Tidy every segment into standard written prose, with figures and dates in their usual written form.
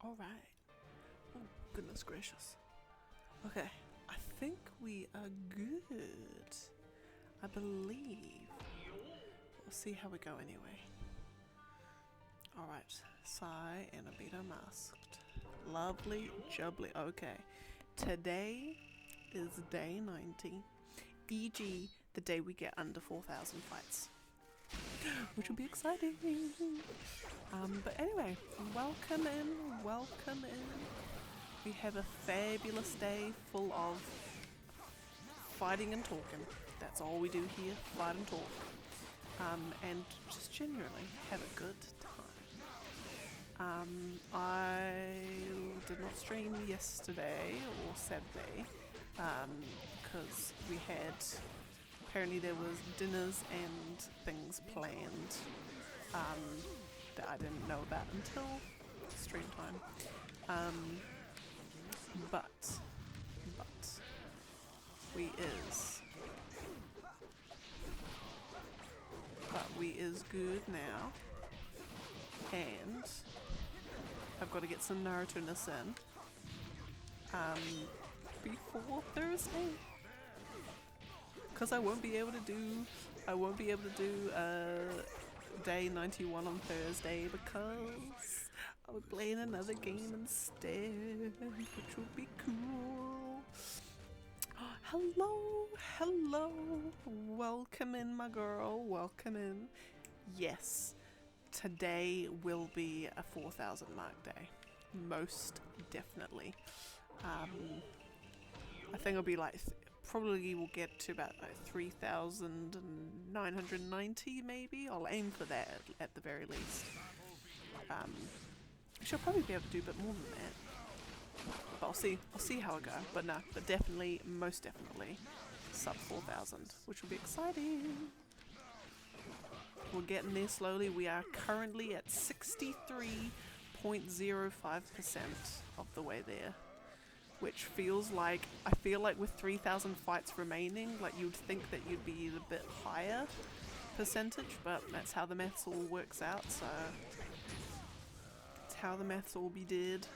Alright. Oh, goodness gracious. Okay, I think we are good. I believe. We'll see how we go anyway. Alright, Sai and Abito masked. Lovely jubbly. Okay, today is day 90, e.g. the day we get under 4,000 fights. Which will be exciting. But anyway, welcome in, welcome in. We have a fabulous day full of fighting and talking. That's all we do here, fight and talk. And just generally have a good time. I did not stream yesterday or Saturday because we had, apparently there was dinners and things planned that I didn't know about until stream time. But we is good now, and I've got to get some Naruto-ness in before Thursday, because I won't be able to do day 91 on Thursday because I'll be playing another game instead, which will be cool. Hello, welcome in, my girl, welcome in. Yes, today will be a 4,000 mark day, most definitely. I think it'll be like, probably we'll get to about like 3,990 maybe. I'll aim for that at the very least. She'll probably be able to do a bit more than that. But I'll see how I go. But no, but definitely, most definitely, sub 4,000, which will be exciting. We're getting there slowly. We are currently at 63.05% of the way there. Which feels like, I feel like with 3,000 fights remaining, like you'd think that you'd be a bit higher percentage, but that's how the maths all works out, so it's how the maths all be did.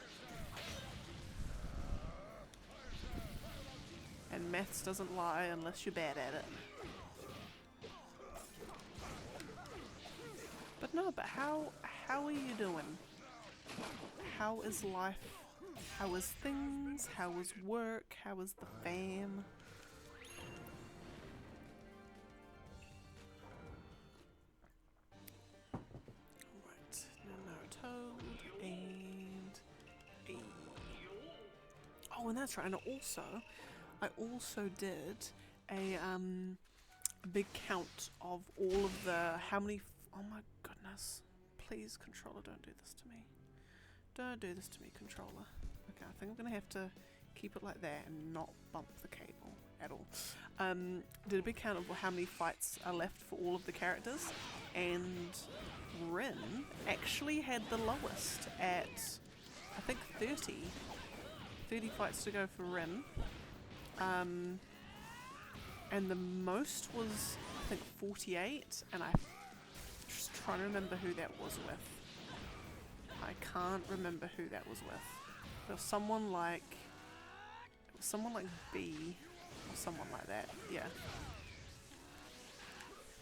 And maths doesn't lie unless you're bad at it. But no, but how are you doing? How is life? How is things? How is work? How is the fam? Alright, now Toad and a. Oh, and that's right. And I also did a big count of all of the how many. Oh my goodness! Please, controller, don't do this to me. Don't do this to me, controller. Okay, I think I'm gonna have to keep it like that and not bump the cable at all. Did a big count of how many fights are left for all of the characters, and Rin actually had the lowest at, I think, 30. 30 fights to go for Rin. And the most was, I think, 48, and I'm just trying to remember who that was with. I can't remember who that was with. It was someone like B or someone like that. Yeah.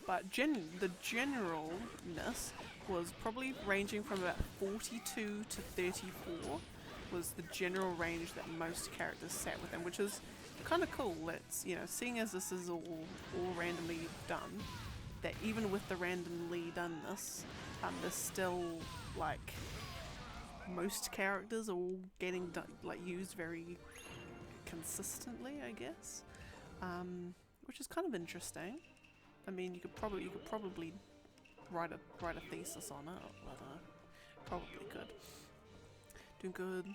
But the generalness was probably ranging from about 42 to 34 was the general range that most characters sat within, which is kind of cool. It's, you know, seeing as this is all randomly done, that even with the randomly doneness, there's still like most characters are all getting used very consistently, I guess, which is kind of interesting. I mean, you could probably write a thesis on it, but probably could. Doing good.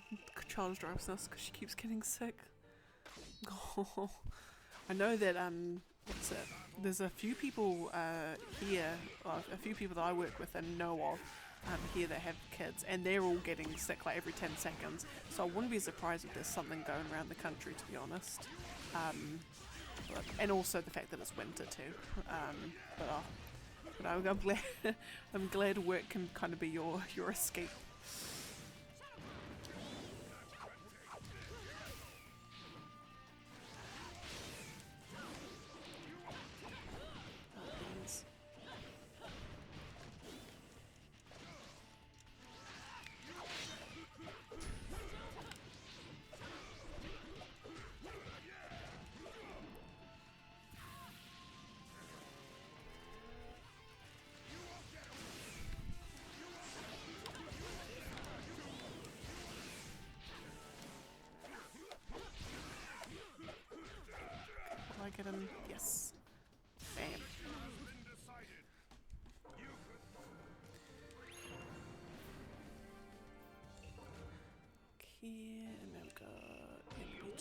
Charles drives us because she keeps getting sick. Oh, I know that what's it? There's a few people here, a few people that I work with and know of here that have kids, and they're all getting sick like every 10 seconds. So I wouldn't be surprised if there's something going around the country, to be honest. And also the fact that it's winter too. But I'm glad I'm glad work can kind of be your escape.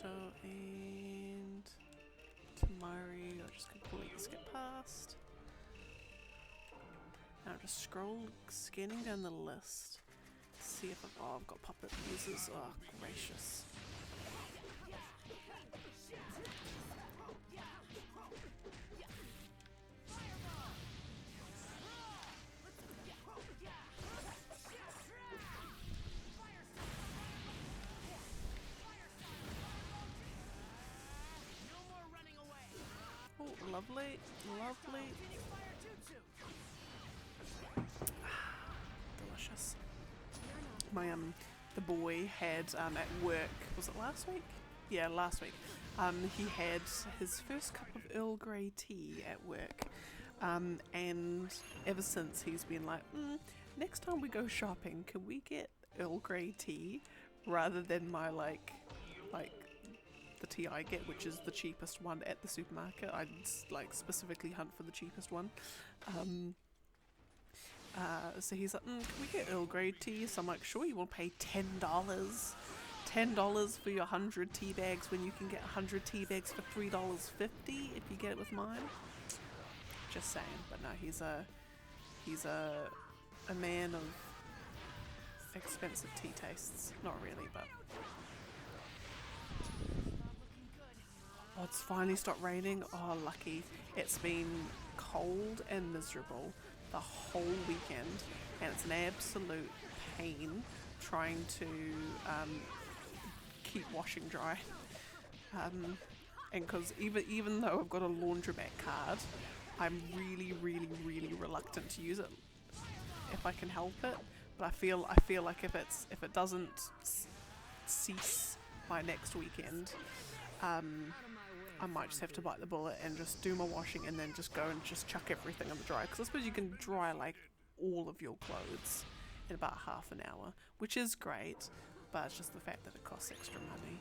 Naruto and Tamari, I'll just completely skip past. Now just scanning down the list. See if I've got puppet users. Oh, gracious. Oh, lovely, lovely. Delicious. My the boy had at work, was it last week? Yeah, last week. He had his first cup of Earl Grey tea at work, and ever since he's been like, next time we go shopping, can we get Earl Grey tea rather than my like the tea I get, which is the cheapest one at the supermarket. I like specifically hunt for the cheapest one. So he's like, can we get Earl Grey tea? So I'm like, sure, you want to pay $10. $10 for your 100 tea bags when you can get 100 tea bags for $3.50 if you get it with mine. Just saying. But no, he's a man of expensive tea tastes. Not really, but oh, it's finally stopped raining. Oh, lucky. It's been cold and miserable the whole weekend, and it's an absolute pain trying to keep washing dry. And because even though I've got a laundromat card, I'm really reluctant to use it if I can help it. But I feel like if it doesn't cease by next weekend, I might just have to bite the bullet and just do my washing and then just go and just chuck everything in the dryer. Because I suppose you can dry like all of your clothes in about half an hour, which is great, but it's just the fact that it costs extra money.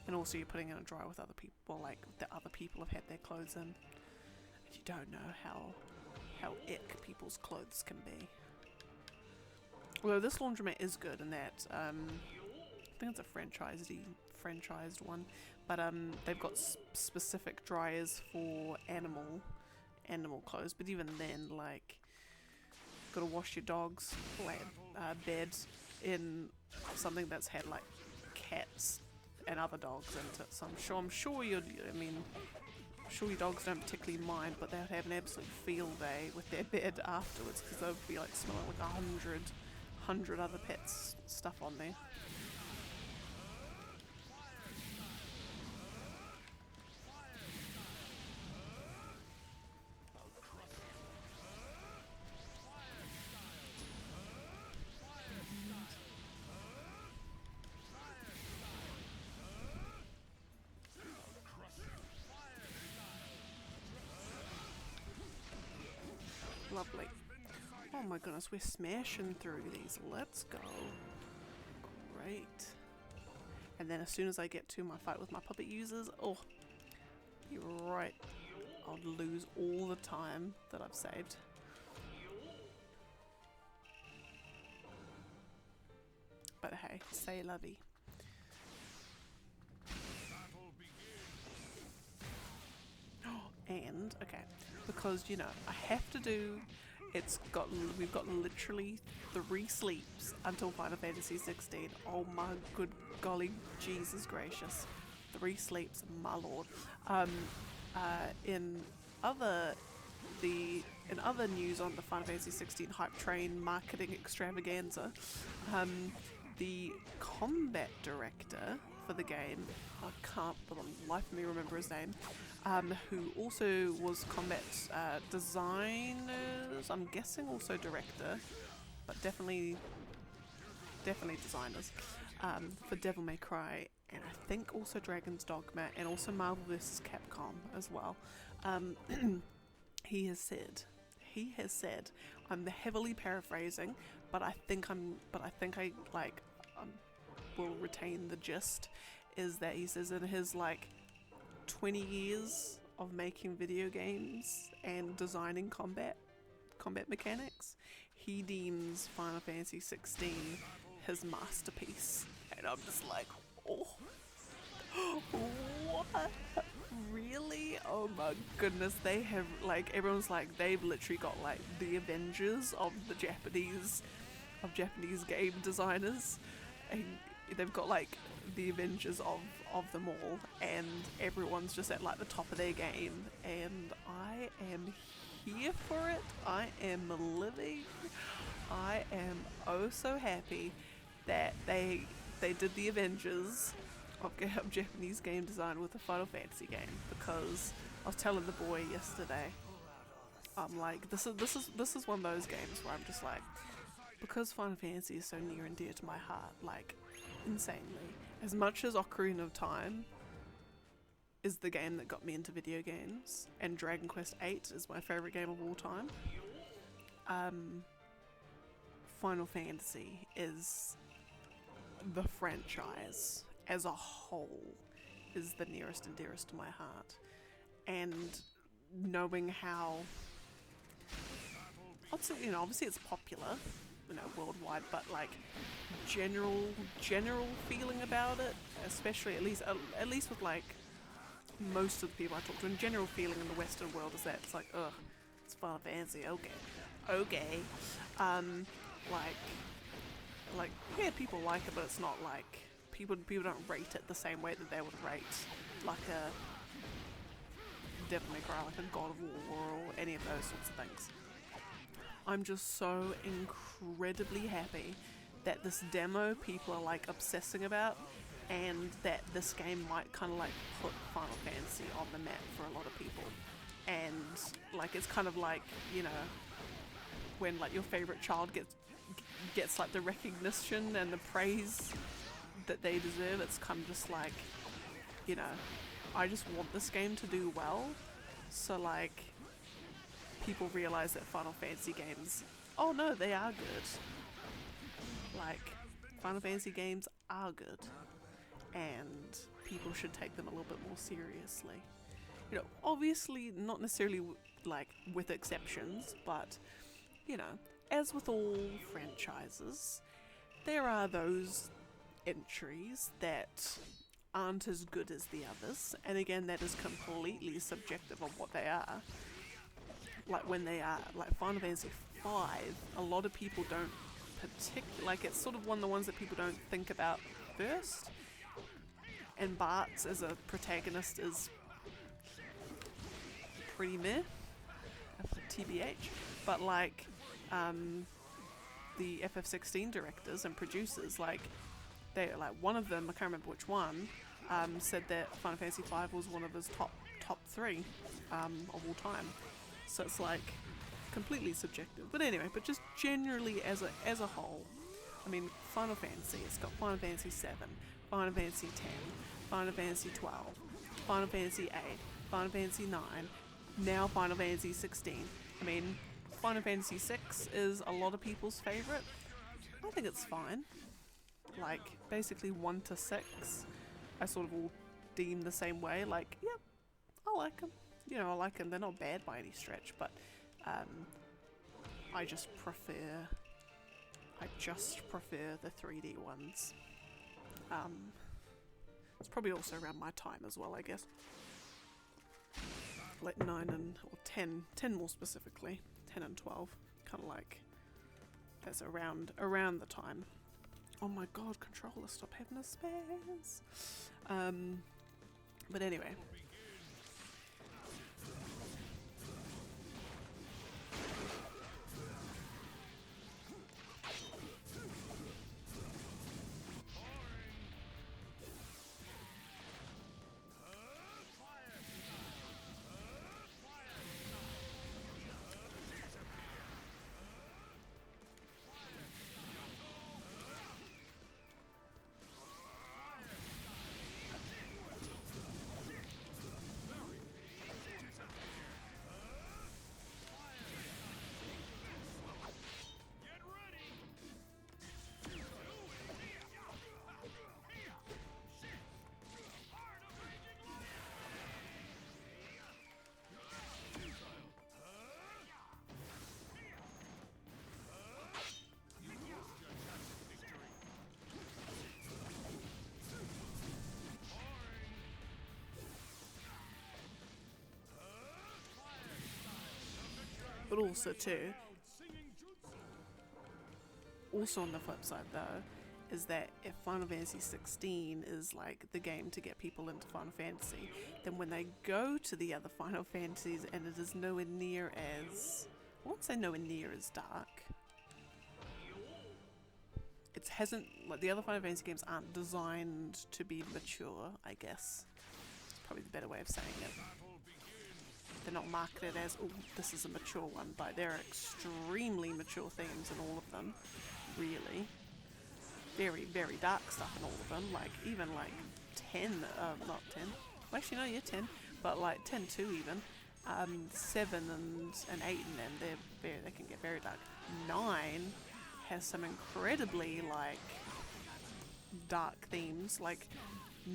And also you're putting in a dryer with other people, like the other people have had their clothes in. And you don't know how ick people's clothes can be. Although this laundromat is good in that, I think it's a franchised one, but they've got specific dryers for animal clothes. But even then, like, gotta wash your dog's bed in something that's had like cats and other dogs in it. So I'm sure your dogs don't particularly mind, but they would have an absolute field day with their bed afterwards because they would be like smelling like 100 other pets stuff on there. Lovely. Oh my goodness, we're smashing through these. Let's go. Great. And then as soon as I get to my fight with my puppet users, oh, you're right. I'll lose all the time that I've saved. But hey, say la vie. And okay, because I have to do. We've got literally 3 sleeps until Final Fantasy 16. Oh my good golly, Jesus gracious, 3 sleeps, my lord. In other news on the Final Fantasy 16 hype train marketing extravaganza, the combat director for the game, I can't for the life of me remember his name, who also was combat designers, I'm guessing also director, but definitely designers, for Devil May Cry, and I think also Dragon's Dogma, and also Marvel vs. Capcom as well. He has said, I'm heavily paraphrasing, but I think I will retain the gist, is that he says in his 20 years of making video games and designing combat mechanics, he deems Final Fantasy 16 his masterpiece. And I'm just like, What? Really? Oh my goodness, they have like everyone's like they've literally got like the Avengers of the Japanese game designers. And they've got like the Avengers of them all, and everyone's just at like the top of their game, and I am here for it. I am living. I am oh so happy that they did the Avengers of Japanese game design with a Final Fantasy game, because I was telling the boy yesterday, I'm like, this is one of those games where I'm just like, because Final Fantasy is so near and dear to my heart, like insanely. As much as Ocarina of Time is the game that got me into video games, and Dragon Quest VIII is my favourite game of all time, Final Fantasy is the franchise as a whole is the nearest and dearest to my heart. And knowing how, obviously it's popular, worldwide, but like general feeling about it, especially at least with like most of the people I talk to, and general feeling in the Western world is that it's like, ugh, it's Final Fantasy, okay. Like yeah, people like it, but it's not like people don't rate it the same way that they would rate like a Devil May Cry, like a God of War, or any of those sorts of things. I'm just so incredibly happy that this demo people are like obsessing about, and that this game might kind of like put Final Fantasy on the map for a lot of people. And like it's kind of like, when like your favorite child gets like the recognition and the praise that they deserve. It's kind of just like, I just want this game to do well, so like people realize that Final Fantasy games, oh no, they are good. Like Final Fantasy games are good, and people should take them a little bit more seriously. Obviously not necessarily like with exceptions, but as with all franchises, there are those entries that aren't as good as the others, and again, that is completely subjective of what they are. Like when they are, like Final Fantasy V, a lot of people don't like, it's sort of one of the ones that people don't think about first, and Bartz as a protagonist is pretty meh, TBH, but like, the FF16 directors and producers, like, one of them, I can't remember which one, said that Final Fantasy V was one of his top three of all time. So it's like completely subjective. But anyway, but just generally as a whole, I mean, Final Fantasy, it's got Final Fantasy 7, Final Fantasy 10, Final Fantasy 12, Final Fantasy 8, Final Fantasy 9, now Final Fantasy 16. I mean, Final Fantasy 6 is a lot of people's favourite. I think it's fine. Like, basically 1 to 6, I sort of all deem the same way. Like, yeah, I like them. I like them. They're not bad by any stretch, but I just prefer the 3D ones. It's probably also around my time as well, I guess. Like 9 or 10 more specifically, 10 and 12, kind of like, that's around the time. Oh my god, controller, stop having a spaz. But anyway. also too, also on the flip side though, is that if Final Fantasy 16 is like the game to get people into Final Fantasy, then when they go to the other Final Fantasies and it is nowhere near as, I won't say nowhere near as dark. It hasn't, like the other Final Fantasy games aren't designed to be mature, I guess. It's probably the better way of saying it. They're not marketed as, oh, this is a mature one, but there are extremely mature themes in all of them, really. Very, very dark stuff in all of them, like even like 10, not 10, well, actually no, yeah, 10, but like 10 too even, 7 and 8 and them, they can get very dark. 9 has some incredibly like dark themes, like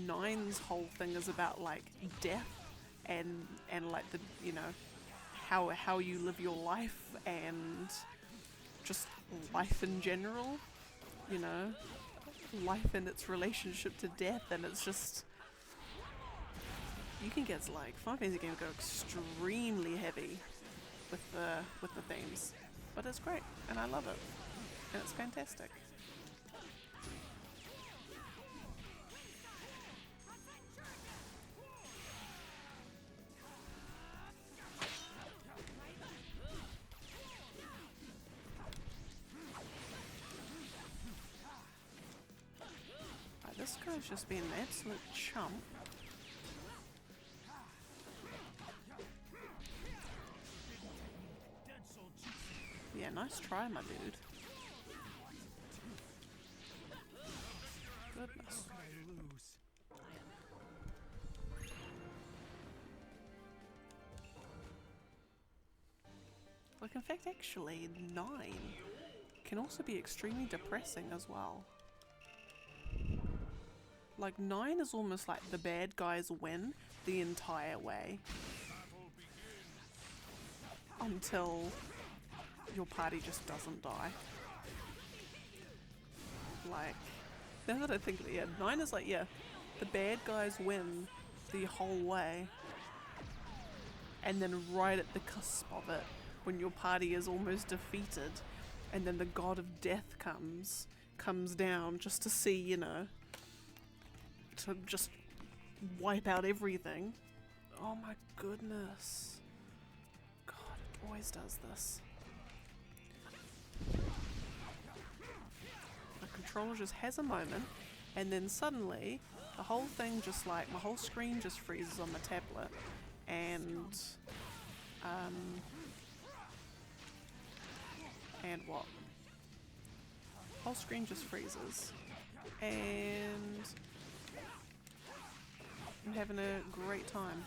9's whole thing is about like death and like the, you know, how you live your life and just life in general. You know, life and its relationship to death, and it's just, you can get like Final Fantasy games go extremely heavy with the themes, but it's great and I love it and it's fantastic. This guy's just been an absolute chump. Yeah, nice try, my dude. Goodness. Like, in fact, actually, 9 can also be extremely depressing as well. Like, 9 is almost like the bad guys win the entire way. Until your party just doesn't die. Like, now that I think of it, yeah, 9 is like, yeah, the bad guys win the whole way. And then right at the cusp of it, when your party is almost defeated, and then the god of death comes down just to see, you know, to just wipe out everything. Oh my goodness. God, it always does this. The controller just has a moment, and then suddenly the whole thing just like, my whole screen just freezes on my tablet, and what? Whole screen just freezes, and I'm having a great time.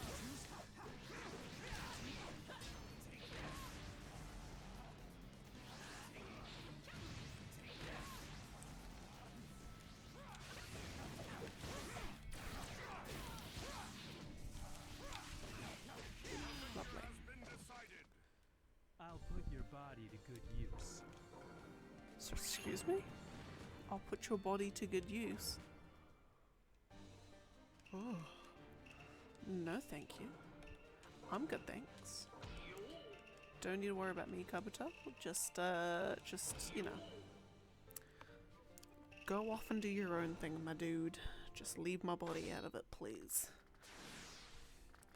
Lovely. I'll put your body to good use. So, excuse me? I'll put your body to good use. Oh. No, thank you. I'm good, thanks. Don't need to worry about me, Kabuto. Just, you know. Go off and do your own thing, my dude. Just leave my body out of it, please.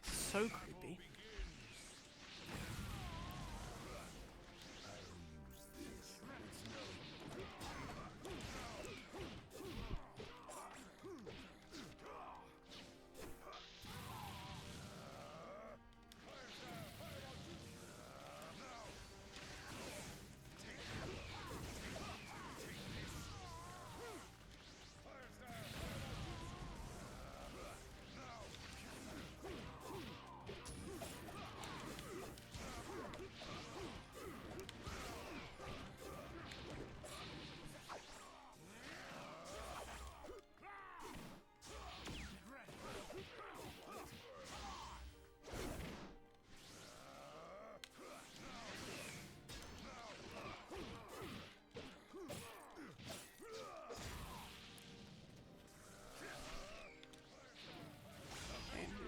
So creepy.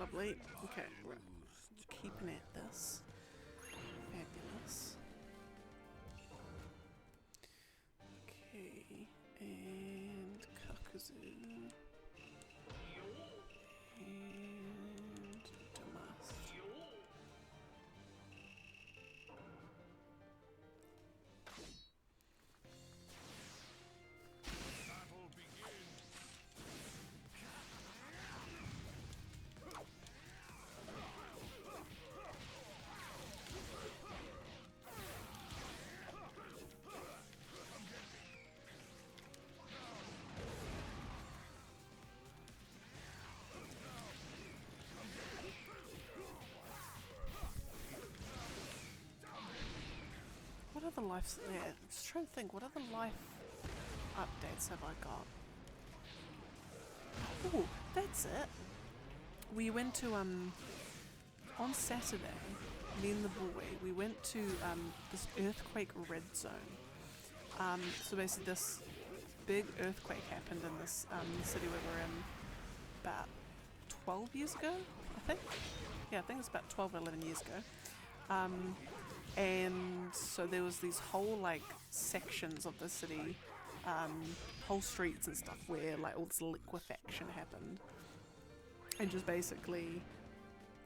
Lovely. Okay, we're keeping at this. Fabulous. life? Yeah, I'm just trying to think. What other life updates have I got? Oh, that's it. We went to on Saturday. Me and the boy, we went to this earthquake red zone. So basically, this big earthquake happened in this city where we're in about 12 years ago, I think. Yeah, I think it's about 12 or 11 years ago. And so there was these whole like sections of the city, whole streets and stuff where like all this liquefaction happened, and just basically,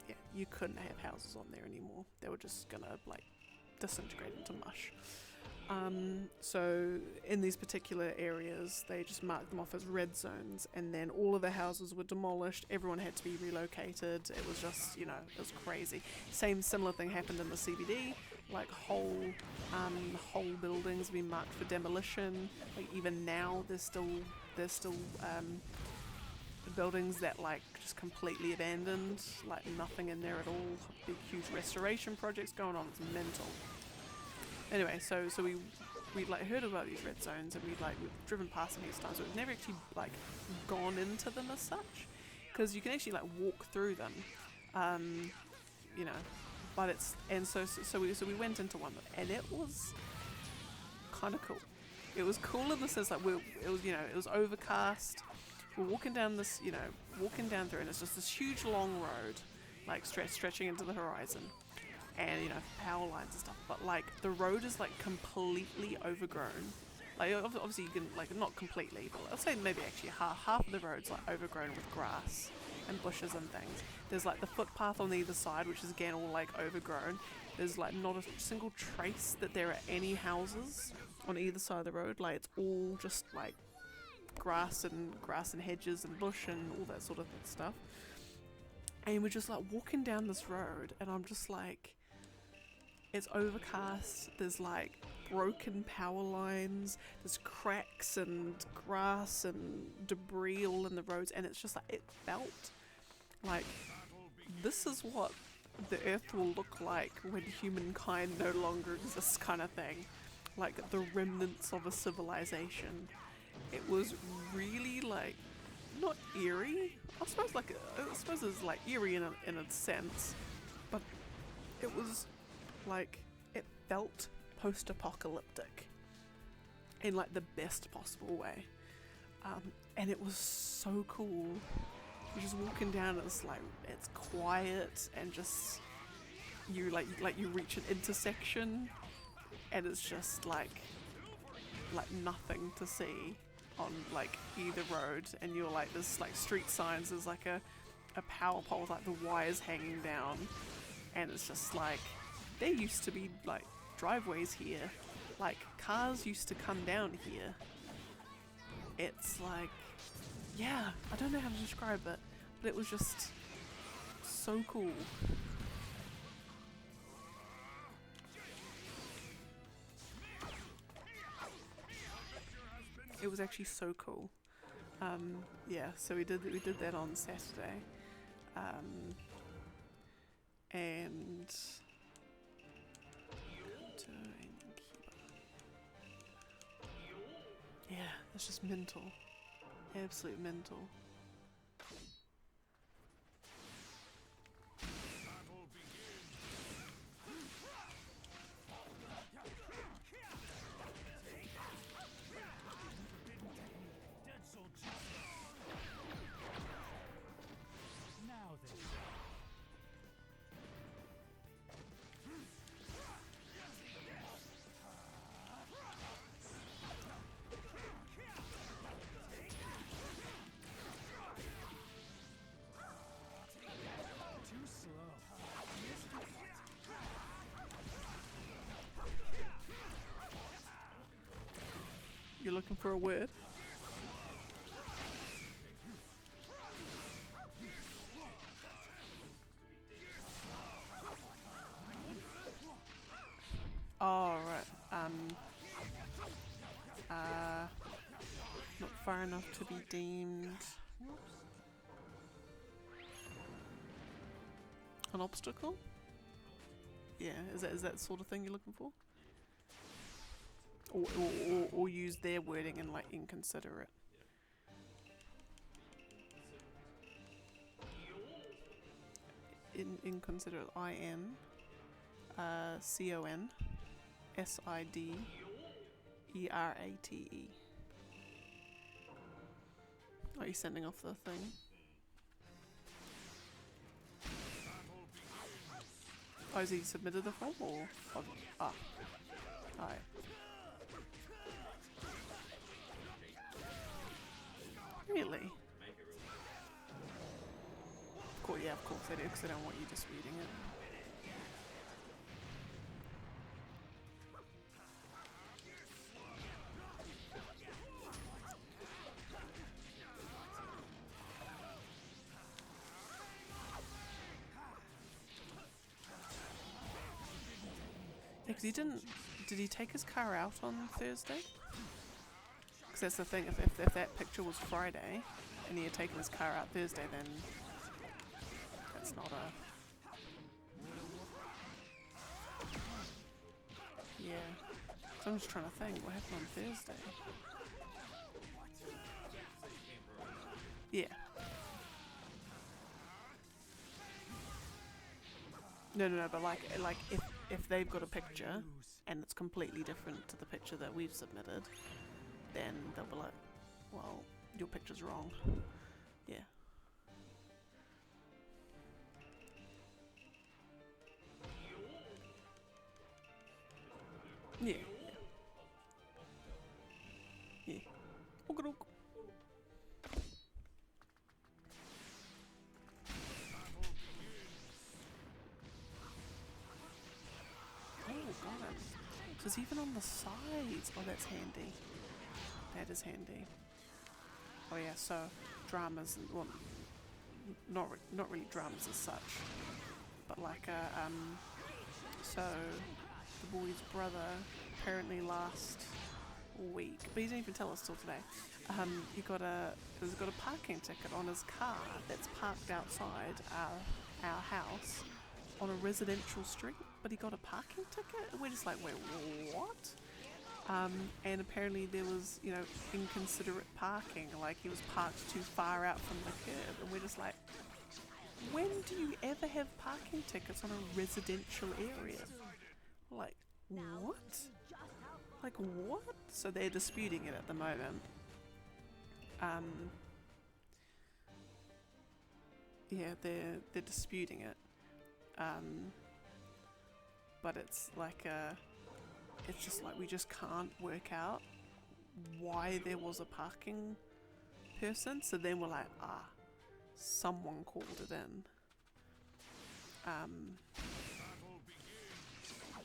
yeah, you couldn't have houses on there anymore. They were just gonna like disintegrate into mush. So in these particular areas, they just marked them off as red zones, and then all of the houses were demolished. Everyone had to be relocated. It was just, you know, it was crazy. Similar thing happened in the CBD. Like whole buildings being marked for demolition. Like even now, there's still buildings that like just completely abandoned, like nothing in there at all. Big huge restoration projects going on. It's mental. Anyway, so we'd like heard about these red zones, and we've driven past them these times, but we've never actually like gone into them as such, because you can actually like walk through them, you know. But it's so we went into one, and it was kind of cool. It was cool in the sense like it was overcast. We're walking down this, walking down through, and it's just this huge long road, like stretching into the horizon. And power lines and stuff, but like the road is like completely overgrown. Like obviously you can like not completely, but let's say maybe actually half of the road's like overgrown with grass and bushes and things. There's like the footpath on either side, which is again all like overgrown. There's like not a single trace that there are any houses on either side of the road. Like it's all just like grass and hedges and bush and all that sort of stuff. And we're just like walking down this road, and I'm just like, it's overcast, there's like broken power lines, there's cracks and grass and debris all in the roads, and it's just like, it felt like this is what the earth will look like when humankind no longer exists, kind of thing. Like the remnants of a civilization. It was really like, not eerie, I suppose it's like eerie in a sense, but it was like, it felt post-apocalyptic in like the best possible way, and it was so cool. You're just walking down, and it's like, it's quiet, and just you reach an intersection, and it's just like nothing to see on like either road, and you're like, there's like street signs, there's like a power pole with like the wires hanging down, and it's just like, there used to be like driveways here, like cars used to come down here. It's like, yeah, I don't know how to describe it, but it was just so cool. It was actually so cool. Yeah, so we did that on Saturday, and yeah, it's just mental, absolute mental. You're looking for a word? Oh, right. Not far enough to be deemed an obstacle? Yeah, is that the sort of thing you're looking for? or use their wording and like inconsiderate. Inconsiderate. INCONSIDERATE. Are you sending off the thing? Oh, has he submitted the form or? Oh, ah. Alright. Really? Cool, yeah, of course I do, because I don't want you just reading it. Because he didn't... Did he take his car out on Thursday? Because that's the thing, if that picture was Friday, and he had taken his car out Thursday, then... That's not a... Yeah. So I'm just trying to think, what happened on Thursday? Yeah. No, but like if they've got a picture and it's completely different to the picture that we've submitted, then they'll be like, well, your picture's wrong. Yeah. Yeah. Yeah. Okey-doke. Oh, got it. Because even on the sides, oh, that's handy. That is handy. Oh yeah, so dramas, well, not really dramas as such, but like so the boy's brother apparently last week, but he didn't even tell us till today. He's got a parking ticket on his car that's parked outside our house on a residential street, but he got a parking ticket, and we're just like, wait, what? And apparently there was, you know, inconsiderate parking, like he was parked too far out from the curb, and we're just like, when do you ever have parking tickets on a residential area? Like, what? Like, what? So they're disputing it at the moment. Yeah, they're disputing it. But it's like it's just like we just can't work out why there was a parking person. So then we're like, someone called it in.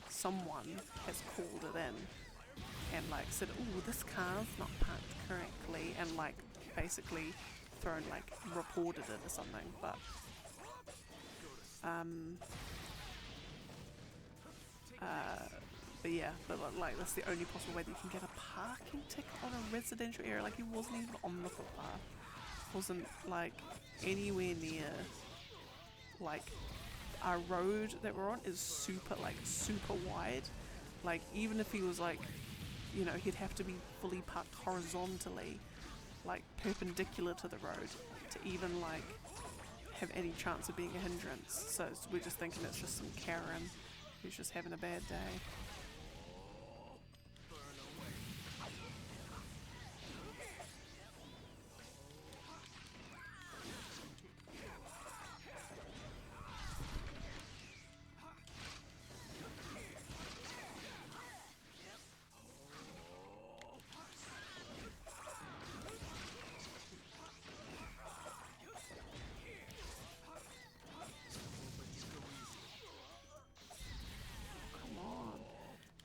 Someone has called it in and like said, oh, this car's not parked correctly, and like basically thrown, like reported it or something. But yeah, but like that's the only possible way that you can get a parking ticket on a residential area. Like he wasn't even on the footpath, wasn't like anywhere near. Like our road that we're on is super wide. Like even if he was like, you know, he'd have to be fully parked horizontally, like perpendicular to the road, to even like have any chance of being a hindrance. So we're just thinking it's just some Karen who's just having a bad day.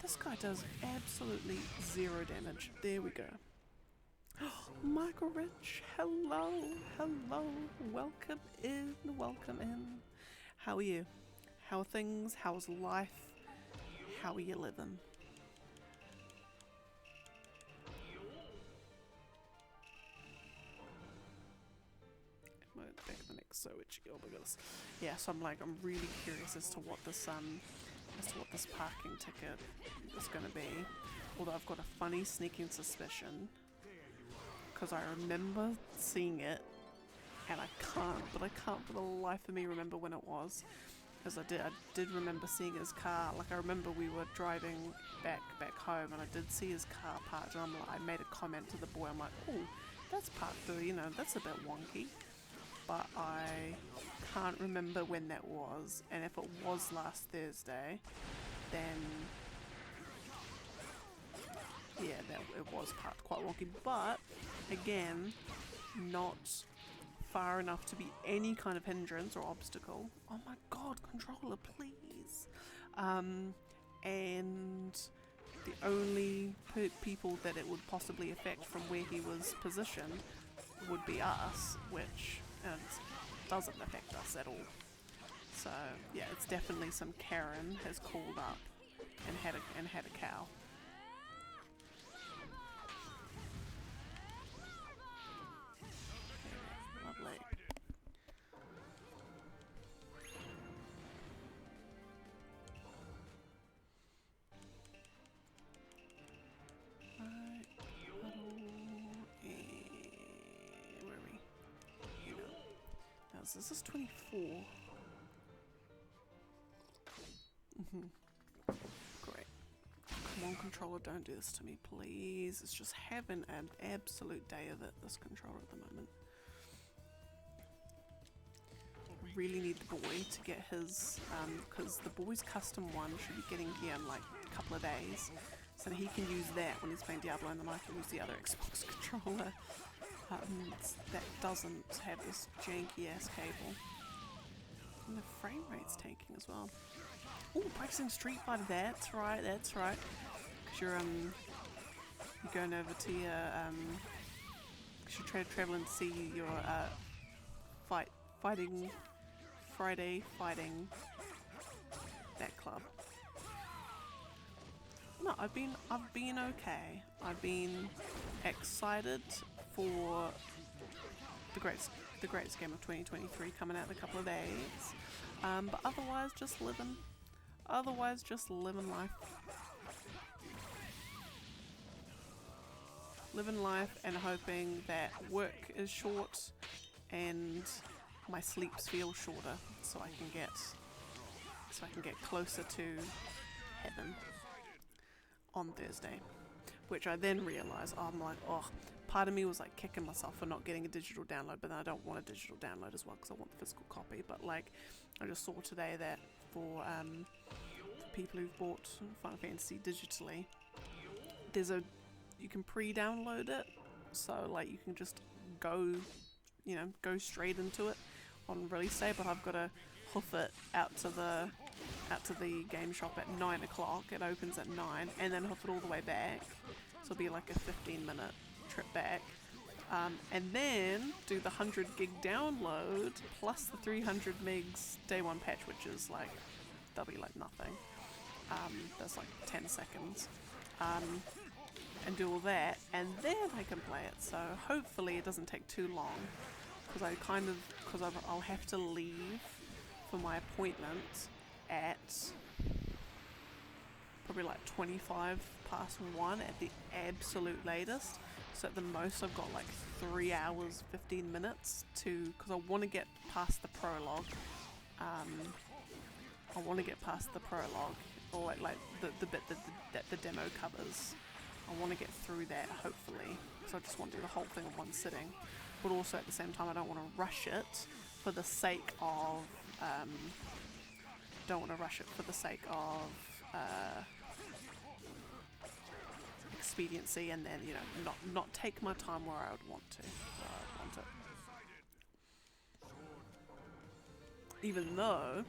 This guy does absolutely zero damage. There we go. Michael Rich, hello, welcome in. How are you? How are things? How's life? How are you living? My back of the neck's so itchy. Oh my goodness. Yeah, so I'm really curious as to what this parking ticket is going to be. although I've got a funny sneaking suspicion, because I remember seeing it, and I can't for the life of me remember when it was. As I did remember seeing his car. Like I remember we were driving back home, and I did see his car parked. And I made a comment to the boy. I'm like, oh, that's parked there. You know, that's a bit wonky. But I can't remember when that was. And if it was last Thursday, then yeah, it was parked quite wonky. But again, not far enough to be any kind of hindrance or obstacle. Oh my god, controller, please. And the only people that it would possibly affect from where he was positioned would be us, which doesn't affect us at all. So yeah, it's definitely some Karen has called up and had a cow. Lovely. Where are we? Here we go. Now, this is 24. Great. Come on, controller, don't do this to me, please. It's just having an absolute day of it, this controller at the moment. Really need the boy to get his, because the boy's custom one should be getting here in like a couple of days, so that he can use that when he's playing Diablo, and then I can use the other Xbox controller that doesn't have this janky ass cable. And the frame rate's tanking as well. Oh, practicing Street Fighter, that's right, because you're going over to your, because you're traveling to see your, Friday fighting that club. No, I've been okay. I've been excited for the greatest game of 2023 coming out in a couple of days. But otherwise just living life. Living life and hoping that work is short and my sleeps feel shorter, so I can get closer to heaven on Thursday. Which I then realised, I'm like, oh, part of me was like kicking myself for not getting a digital download, but then I don't want a digital download as well because I want the physical copy. But like, I just saw today that for people who've bought Final Fantasy digitally, you can pre-download it, so like you can just go straight into it on release day, but I've got to hoof it out to the game shop at 9 o'clock. It opens at 9, and then hoof it all the way back. So it'll be like a 15-minute trip back, and then do the 100 gig download plus the 300 megs day one patch, which is like that'll be like nothing. That's like 10 seconds. And do all that, and then I can play it. So hopefully it doesn't take too long, because I'll have to leave for my appointment at probably like 1:25 at the absolute latest. So at the most I've got like 3 hours 15 minutes because I want to get past the prologue. Or like the bit that the demo covers. I want to get through that, hopefully, because I just want to do the whole thing in one sitting. But also at the same time, I don't want to rush it for the sake of expediency, and then not take my time where I would want to. Even though,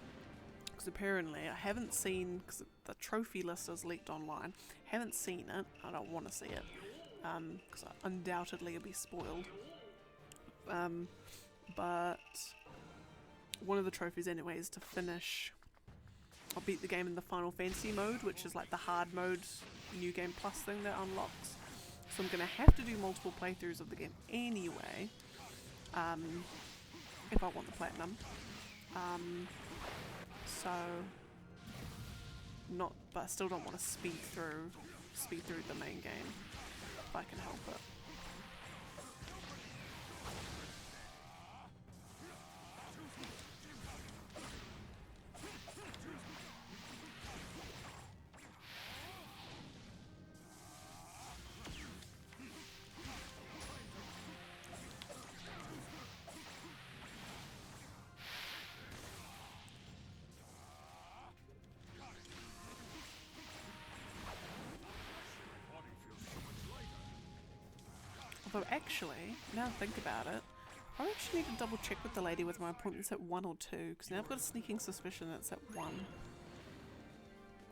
because apparently I haven't seen, because the trophy list is leaked online, haven't seen it, I don't want to see it, because undoubtedly it'll be spoiled, but one of the trophies anyway is to I'll beat the game in the Final Fantasy mode, which is like the hard mode New Game Plus thing that unlocks, so I'm going to have to do multiple playthroughs of the game anyway, if I want the platinum. But I still don't want to speed through speed through the main game if I can help it. Although actually, now I think about it, I actually need to double check with the lady whether my appointment's at 1 or 2, because now I've got a sneaking suspicion it's at 1.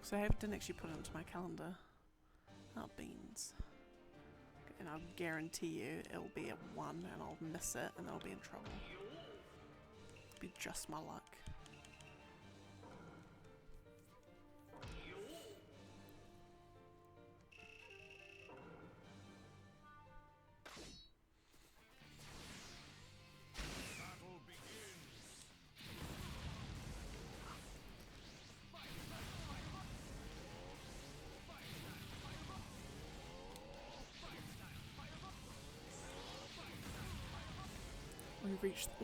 So I didn't actually put it into my calendar. Oh, beans. And I guarantee you it'll be at 1 and I'll miss it and I'll be in trouble. It'll be just my luck.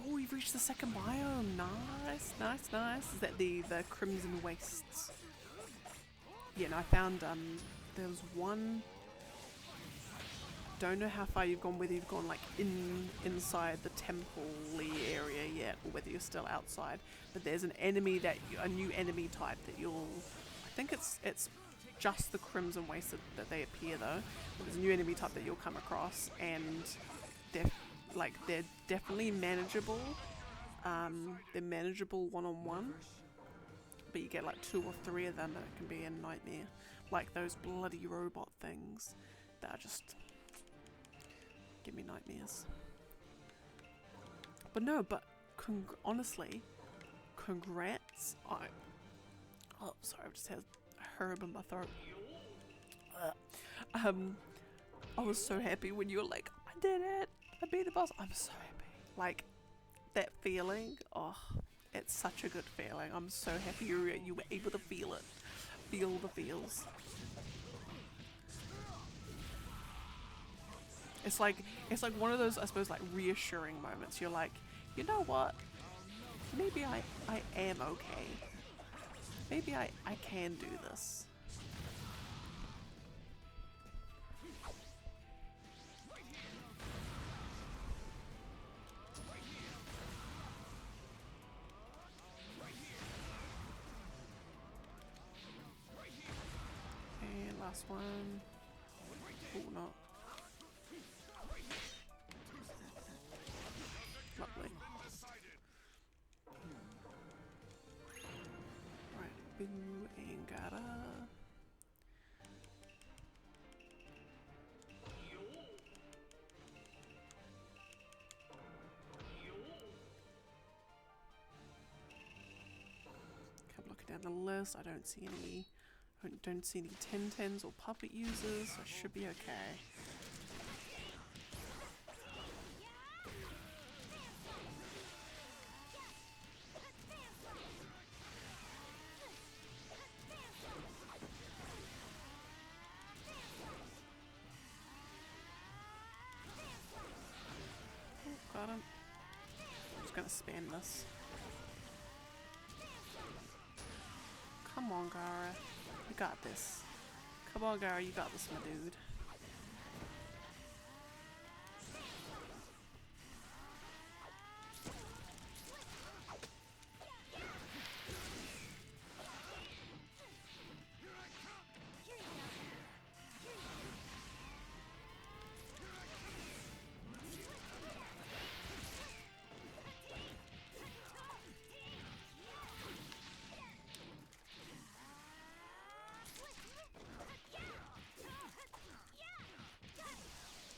We've reached the second biome. Nice, nice, nice. Is that the Crimson Wastes? Yeah, no, I found there was one. Don't know how far you've gone, whether you've gone like inside the temple-y area yet, or whether you're still outside. But there's an enemy a new enemy type that you'll. I think it's just the Crimson Wastes that they appear though. But there's a new enemy type that you'll come across, and they're definitely manageable. They're manageable one-on-one, but you get like 2 or 3 of them and it can be a nightmare. Like those bloody robot things that are just give me nightmares. But no, honestly, congrats. Oh, sorry, I just had a herb in my throat. I was so happy when you were like, I did it. I beat the boss. I'm so happy. Like, that feeling, oh, it's such a good feeling. I'm so happy you were able to feel it. Feel the feels. It's like one of those, I suppose, like reassuring moments. You're like, you know what? Maybe I am okay. Maybe I can do this. And last one. Oh, not. Lovely. Right, boo and gotta. Keep looking down the list. I don't see any. Don't see any 10-10s or puppet users. So I should be okay. Got him. I'm just gonna spam this. Come on, Gara. You got this. Come on, Gara. You got this, my dude.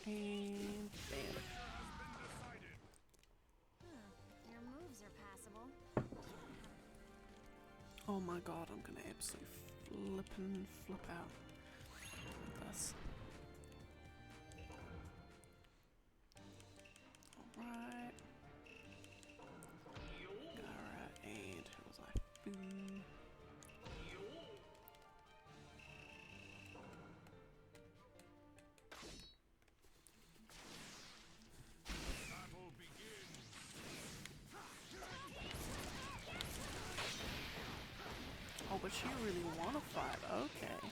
And bam. Your moves are passable. Oh my god, I'm gonna absolutely flip out with this. Alright. Gara and who was I? Boom. She really wanna fight, okay.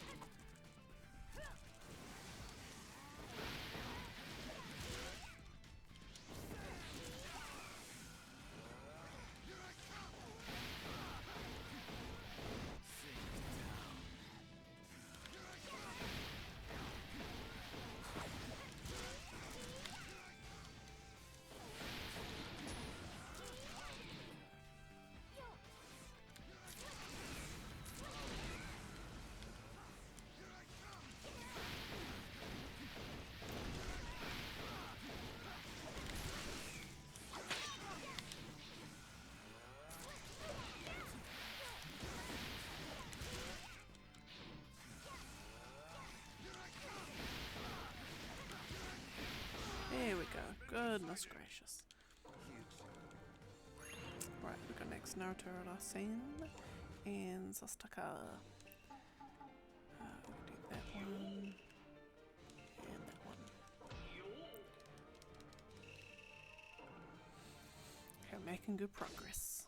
There we go. Goodness gracious. Right, we got next Naruto Rasen and Sasutaka. We'll do that one and that one. Okay, making good progress.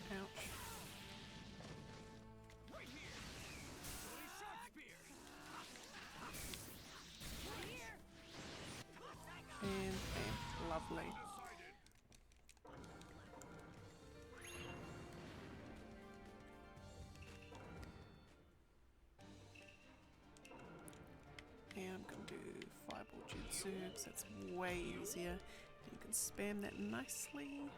Ouch. And bam, lovely. And I'm going to do Fireball Jutsu because that's way easier. You can spam that nicely.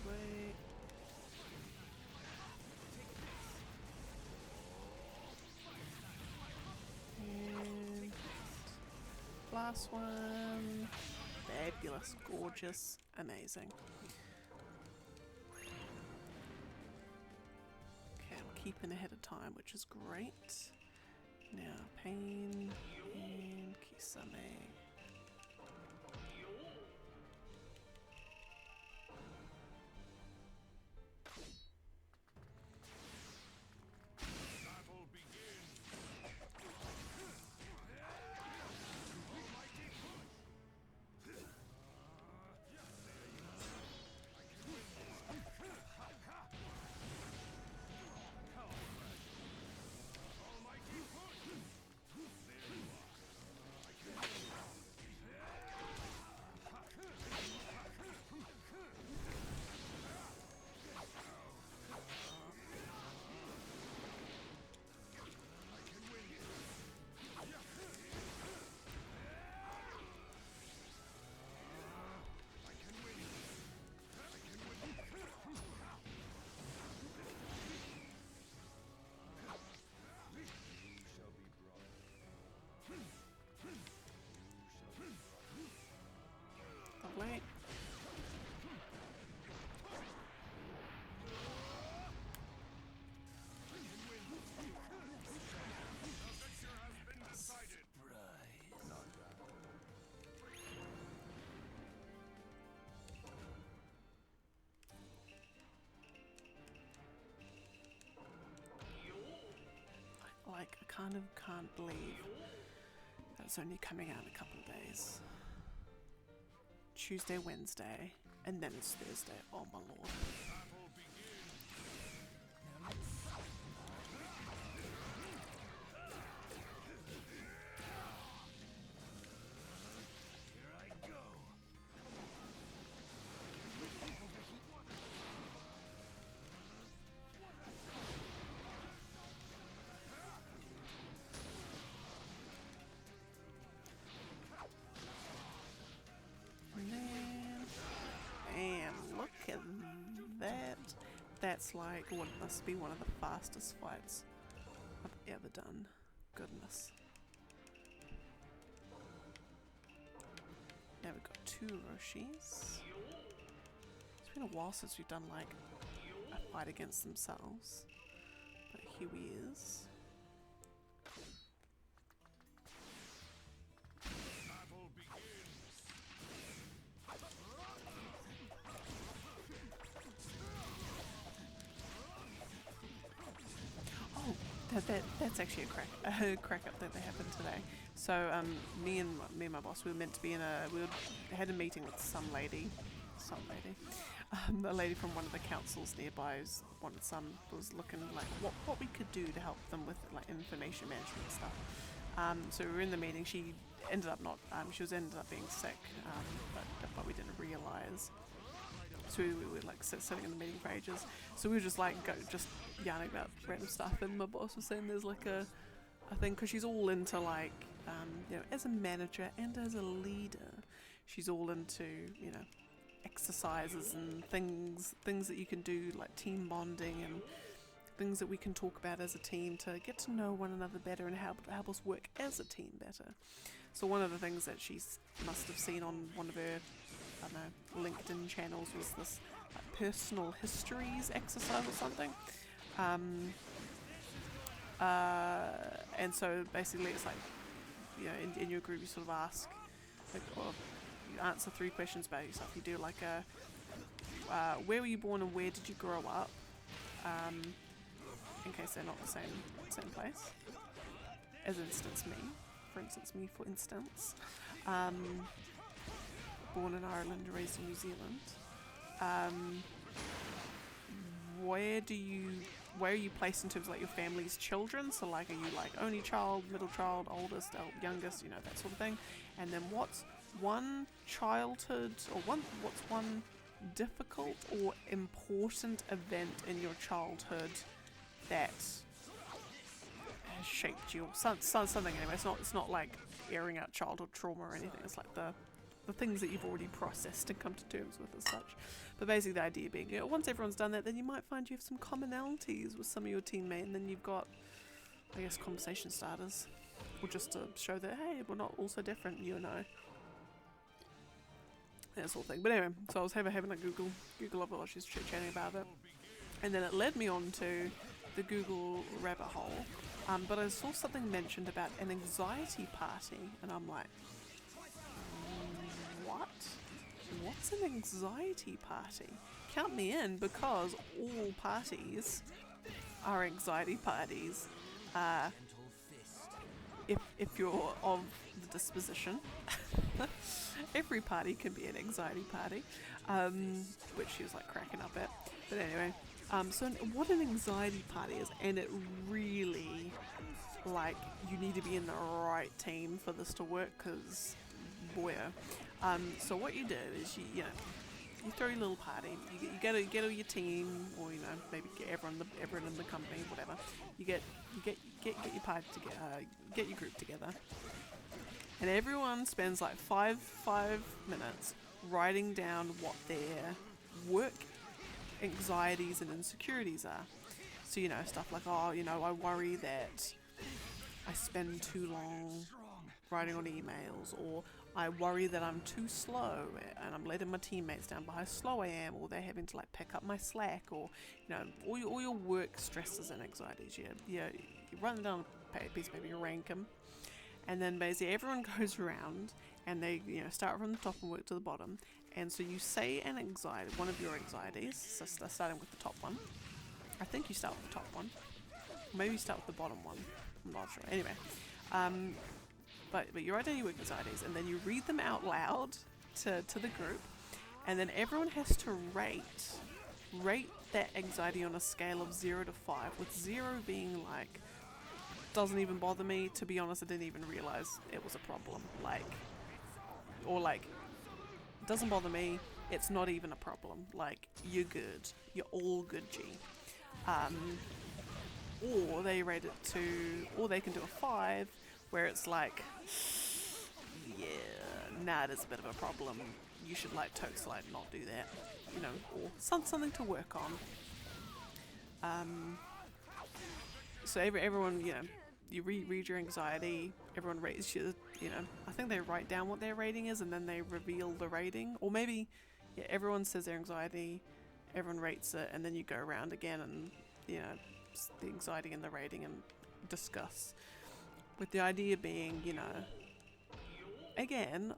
Wait. And last one. Fabulous, gorgeous, amazing. Okay, I'm keeping ahead of time, which is great. Now, Pain and Kisame. Lovely. Like, I kind of can't believe that it's only coming out in a couple of days. Tuesday, Wednesday, and then it's Thursday. Oh my lord. that's like, what must be one of the fastest fights I've ever done. Goodness. Now we've got 2 Roshis. It's been a while since we've done like a fight against themselves. But here he is. That's actually a crack up that happened today. So me and my boss, we were meant to be had a meeting with some lady, a lady from one of the councils nearby was looking like what we could do to help them with like information management stuff. So we were in the meeting. She ended up ended up being sick, but we didn't realize. So we were like sitting in the meeting for ages. So we were just like just yarning about random stuff, and my boss was saying there's like a thing, because she's all into like as a manager and as a leader, she's all into exercises and things that you can do, like team bonding and things that we can talk about as a team to get to know one another better and help us work as a team better. So one of the things that she must have seen on one of her LinkedIn channels was this like, personal histories exercise or something. And so basically it's like, in your group you sort of ask, like, or you answer 3 questions about yourself. You do like where were you born and where did you grow up? In case they're not the same place. For instance, born in Ireland, raised in New Zealand. Where are you placed in terms of like your family's children? So like, are you like only child, middle child, oldest, youngest, that sort of thing? And then what's one difficult or important event in your childhood that has shaped you? Something anyway. It's not like airing out childhood trauma or anything. It's like the things that you've already processed and come to terms with as such. But basically the idea being, once everyone's done that, then you might find you have some commonalities with some of your teammates, and then you've got, I guess, conversation starters. Or just to show that, hey, we're not all so different, you and I. That sort of thing. But anyway, so I was having a Google of it while she's chit-chatting about it. And then it led me on to the Google rabbit hole. But I saw something mentioned about an anxiety party, and I'm like, what? What's an anxiety party? Count me in, because all parties are anxiety parties. If you're of the disposition, every party can be an anxiety party, which she was like cracking up at. But anyway, so what an anxiety party is, and it really, like, you need to be in the right team for this to work, because boy. So what you do is you throw your little party. You get all your team, or maybe get everyone in the company, whatever. You get your party together, get your group together, and everyone spends like five minutes writing down what their work anxieties and insecurities are. So stuff like, I worry that I spend too long writing on emails, or I worry that I'm too slow and I'm letting my teammates down by how slow I am, or they're having to like pick up my slack, or all your work stresses and anxieties. You write them down on a piece of paper, you rank them, and then basically everyone goes around and they start from the top and work to the bottom. And so you say an anxiety, one of your anxieties. So starting with the top one. I think you start with the top one. Maybe you start with the bottom one. I'm not sure. Anyway. But you write down your anxieties, and then you read them out loud to the group, and then everyone has to rate that anxiety on a scale of 0 to 5, with 0 being like, doesn't even bother me. To be honest, I didn't even realize it was a problem. Doesn't bother me. It's not even a problem. Like, you're good. You're all good, G. Or they rate it to, or they can do a 5, where it's like, it is a bit of a problem. You should totes not do that, or something to work on. So everyone, you know, you read your anxiety, everyone rates you, you know, I think they write down what their rating is and then they reveal the rating. Or maybe, yeah, everyone says their anxiety, everyone rates it, and then you go around again and, you know, the anxiety and the rating and discuss. With the idea being, you know, again,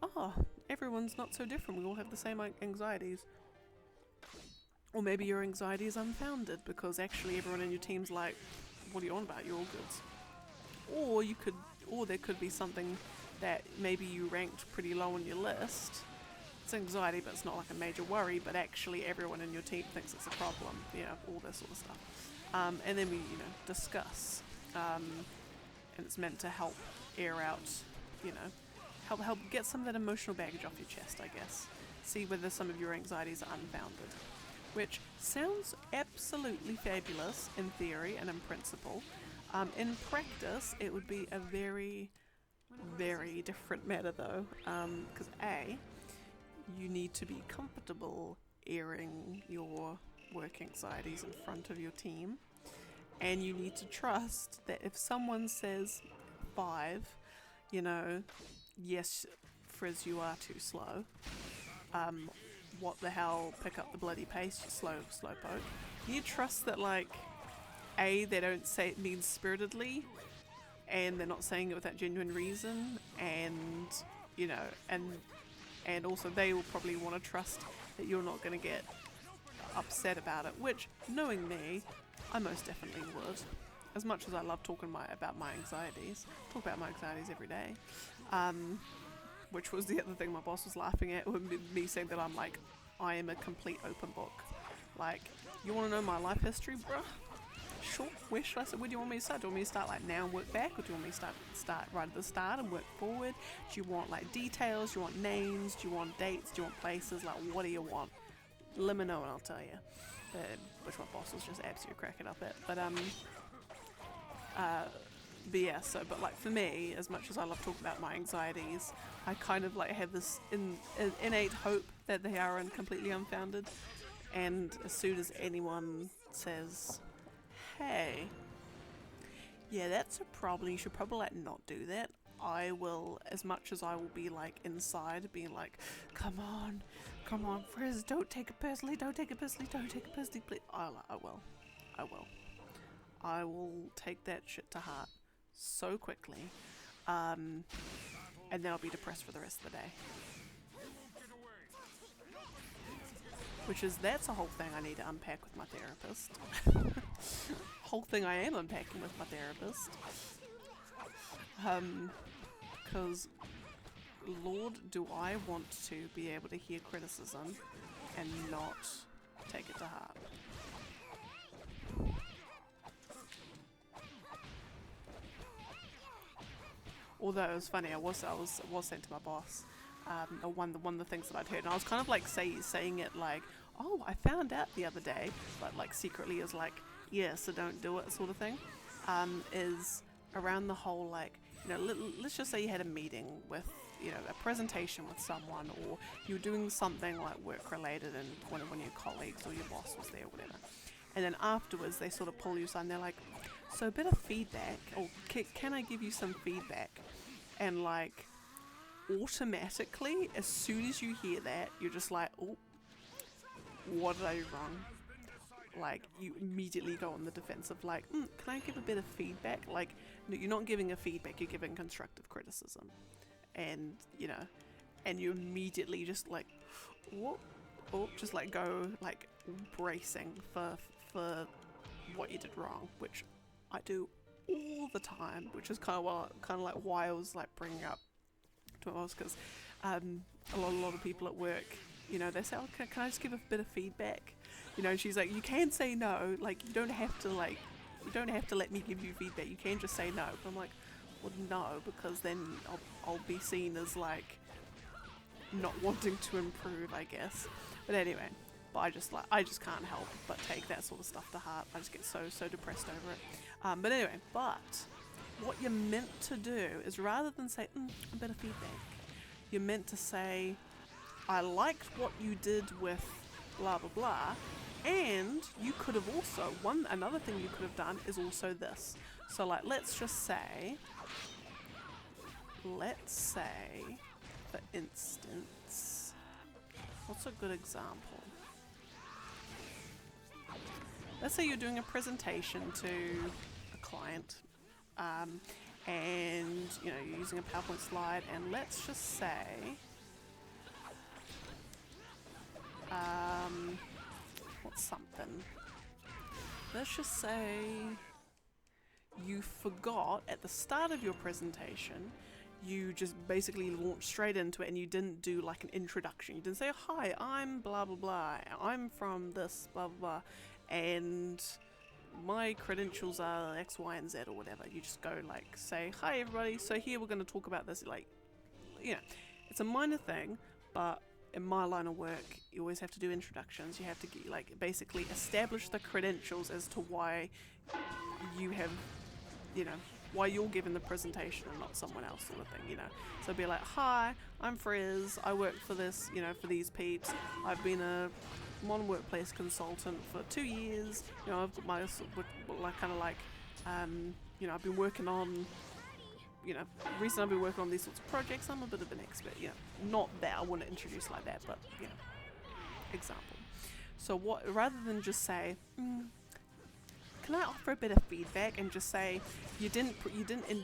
everyone's not so different, we all have the same anxieties. Or maybe your anxiety is unfounded because actually everyone in your team's like, what are you on about? You're all goods. Or there could be something that maybe you ranked pretty low on your list. It's anxiety, but it's not like a major worry, but actually everyone in your team thinks it's a problem. You know, all this sort of stuff. And then we, you know, discuss. And it's meant to help air out, you know, help get some of that emotional baggage off your chest, I guess. See whether some of your anxieties are unfounded. Which sounds absolutely fabulous in theory and in principle. In practice, it would be a very, very different matter though, because A, you need to be comfortable airing your work anxieties in front of your team, and you need to trust that if someone says 5, you know, yes, Frizz, you are too slow, what the hell, pick up the bloody pace, you slowpoke. You trust that, like, A, they don't say it mean-spiritedly, and they're not saying it without genuine reason, and, you know, and also they will probably want to trust that you're not going to get upset about it, which, knowing me, I most definitely would. As much as I love talking about my anxieties, talk about my anxieties every day. Which was the other thing my boss was laughing at, with me saying that I'm like, I am a complete open book. Like, you want to know my life history, bruh? Sure, where should I start? Where do you want me to start? Do you want me to start like now and work back? Or do you want me to start right at the start and work forward? Do you want like details? Do you want names? Do you want dates? Do you want places? Like, what do you want? Let me know and I'll tell you. Which my boss was just absolutely cracking up at. But yeah, but like for me, as much as I love talking about my anxieties, I kind of like have this innate hope that they are completely unfounded. And as soon as anyone says, hey, yeah, that's a problem, you should probably like not do that, I will, as much as I will be like inside being like, come on Frizz, don't take it personally, please. I will take that shit to heart so quickly, and then I'll be depressed for the rest of the day. That's a whole thing I need to unpack with my therapist. Whole thing I am unpacking with my therapist. Because Lord, do I want to be able to hear criticism and not take it to heart. Although it was funny, I was saying to my boss, one of the things that I'd heard, and I was kind of like saying it like, oh, I found out the other day, but like secretly is like, yeah, so don't do it sort of thing, is around the whole like, you know, let's just say you had a meeting with, you know, a presentation with someone, or you were doing something like work related and one of your colleagues or your boss was there or whatever, and then afterwards they sort of pull you aside and they're like, so a bit of feedback, or can I give you some feedback? And like automatically, as soon as you hear that, you're just like, oh, what did I do wrong? Like, you immediately go on the defensive, like, can I give a bit of feedback? Like, no, you're not giving a feedback, you're giving constructive criticism. And, you know, and you immediately just like, just like go, like, bracing for what you did wrong, which I do all the time, which is kind of like why I was like bringing up to my boss, because a lot of people at work, you know, they say, oh, can I just give a bit of feedback? You know, and she's like, you can say no, like you don't have to let me give you feedback, you can just say no. But I'm like, well, no, because then I'll be seen as like not wanting to improve, I guess. But anyway, I just can't help but take that sort of stuff to heart. I just get so depressed over it. But anyway, what you're meant to do is, rather than say, a bit of feedback, you're meant to say, I liked what you did with blah blah blah. And you could have also, another thing you could have done is also this. So like, let's say, for instance, what's a good example? Let's say you're doing a presentation to a client, and you know you're using a PowerPoint slide, and let's just say, what's something? Let's just say you forgot at the start of your presentation, you just basically launched straight into it and you didn't do like an introduction. You didn't say, hi, I'm blah blah blah, I'm from this blah blah blah, and my credentials are X, Y, and Z or whatever. You just go like, say, hi everybody, so here we're going to talk about this, like, you know, it's a minor thing, but in my line of work, you always have to do introductions. You have to get, like, basically establish the credentials as to why you have, you know, why you're giving the presentation and not someone else, sort of thing, you know. So be like, hi, I'm Frizz, I work for this, you know, for these peeps. I've been a modern workplace consultant for 2 years. You know, I've got my, like, kind of like, you know, I've been working on, you know, recently I've been working on these sorts of projects. I'm a bit of an expert, you know, not that I want to introduce like that, but, you know, example. So what, rather than just say, can I offer a bit of feedback and just say you didn't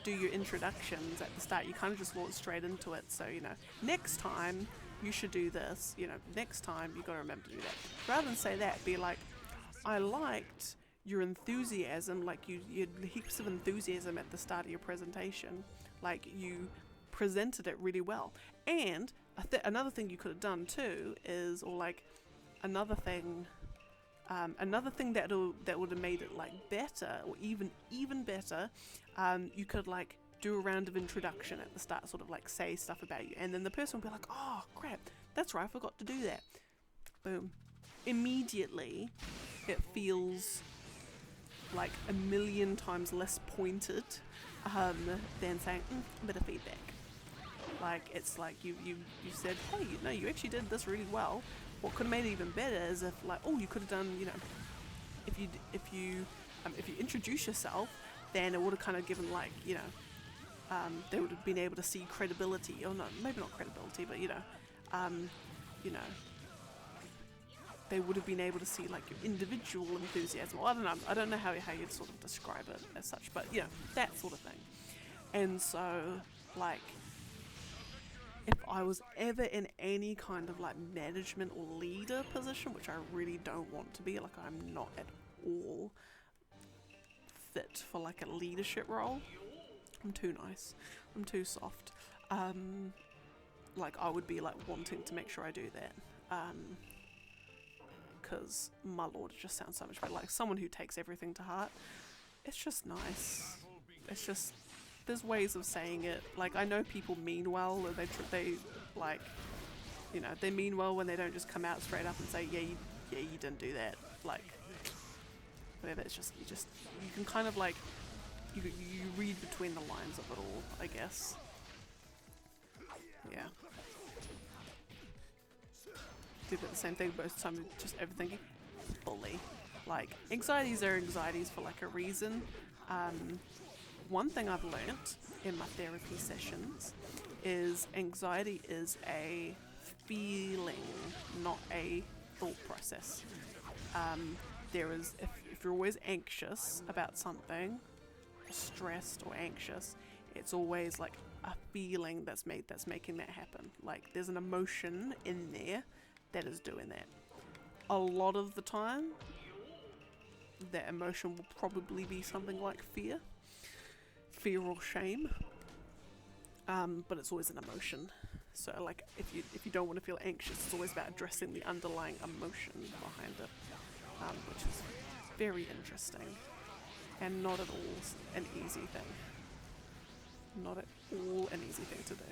do your introductions at the start, you kind of just launched straight into it. So, you know, next time you should do this, you know, next time you got to remember to do that. Rather than say that, be like, I liked your enthusiasm, like you had heaps of enthusiasm at the start of your presentation, like you presented it really well. And another thing you could have done too is, or like another thing that would have made it like better, or even better, you could like do a round of introduction at the start, sort of like say stuff about you, and then the person will be like, oh crap, that's right, I forgot to do that. Boom. Immediately it feels like a million times less pointed than saying a bit of feedback. Like, it's like you said, hey, no, you actually did this really well. What could have made it even better is if, like, oh, you could have done, you know, if you introduce yourself, then it would have kind of given, like, you know, they would have been able to see credibility, or no, maybe not credibility, but you know, they would have been able to see like your individual enthusiasm. Well, I don't know how you'd sort of describe it as such, but you know, that sort of thing. And so, like, if I was ever in any kind of like management or leader position, which I really don't want to be, like I'm not at all fit for like a leadership role. I'm too nice. I'm too soft. Like I would be like wanting to make sure I do that. Because my lord, it just sounds so much better. Like someone who takes everything to heart. It's just nice. It's just, there's ways of saying it. Like I know people mean well, or they like, you know, they mean well when they don't just come out straight up and say, yeah, you didn't do that. Like, whatever. It's just you can kind of like, you read between the lines of it all, I guess. Yeah. Do the same thing most of the time, just overthinking. Fully. Like, anxieties are anxieties for like a reason. One thing I've learnt in my therapy sessions is anxiety is a feeling, not a thought process. There is, if you're always anxious about something, stressed or anxious, it's always like a feeling that's making that happen. Like there's an emotion in there that is doing that. A lot of the time, that emotion will probably be something like fear or shame. But it's always an emotion. So like if you don't want to feel anxious, it's always about addressing the underlying emotion behind it, which is very interesting and not at all an easy thing. Not at all an easy thing to do.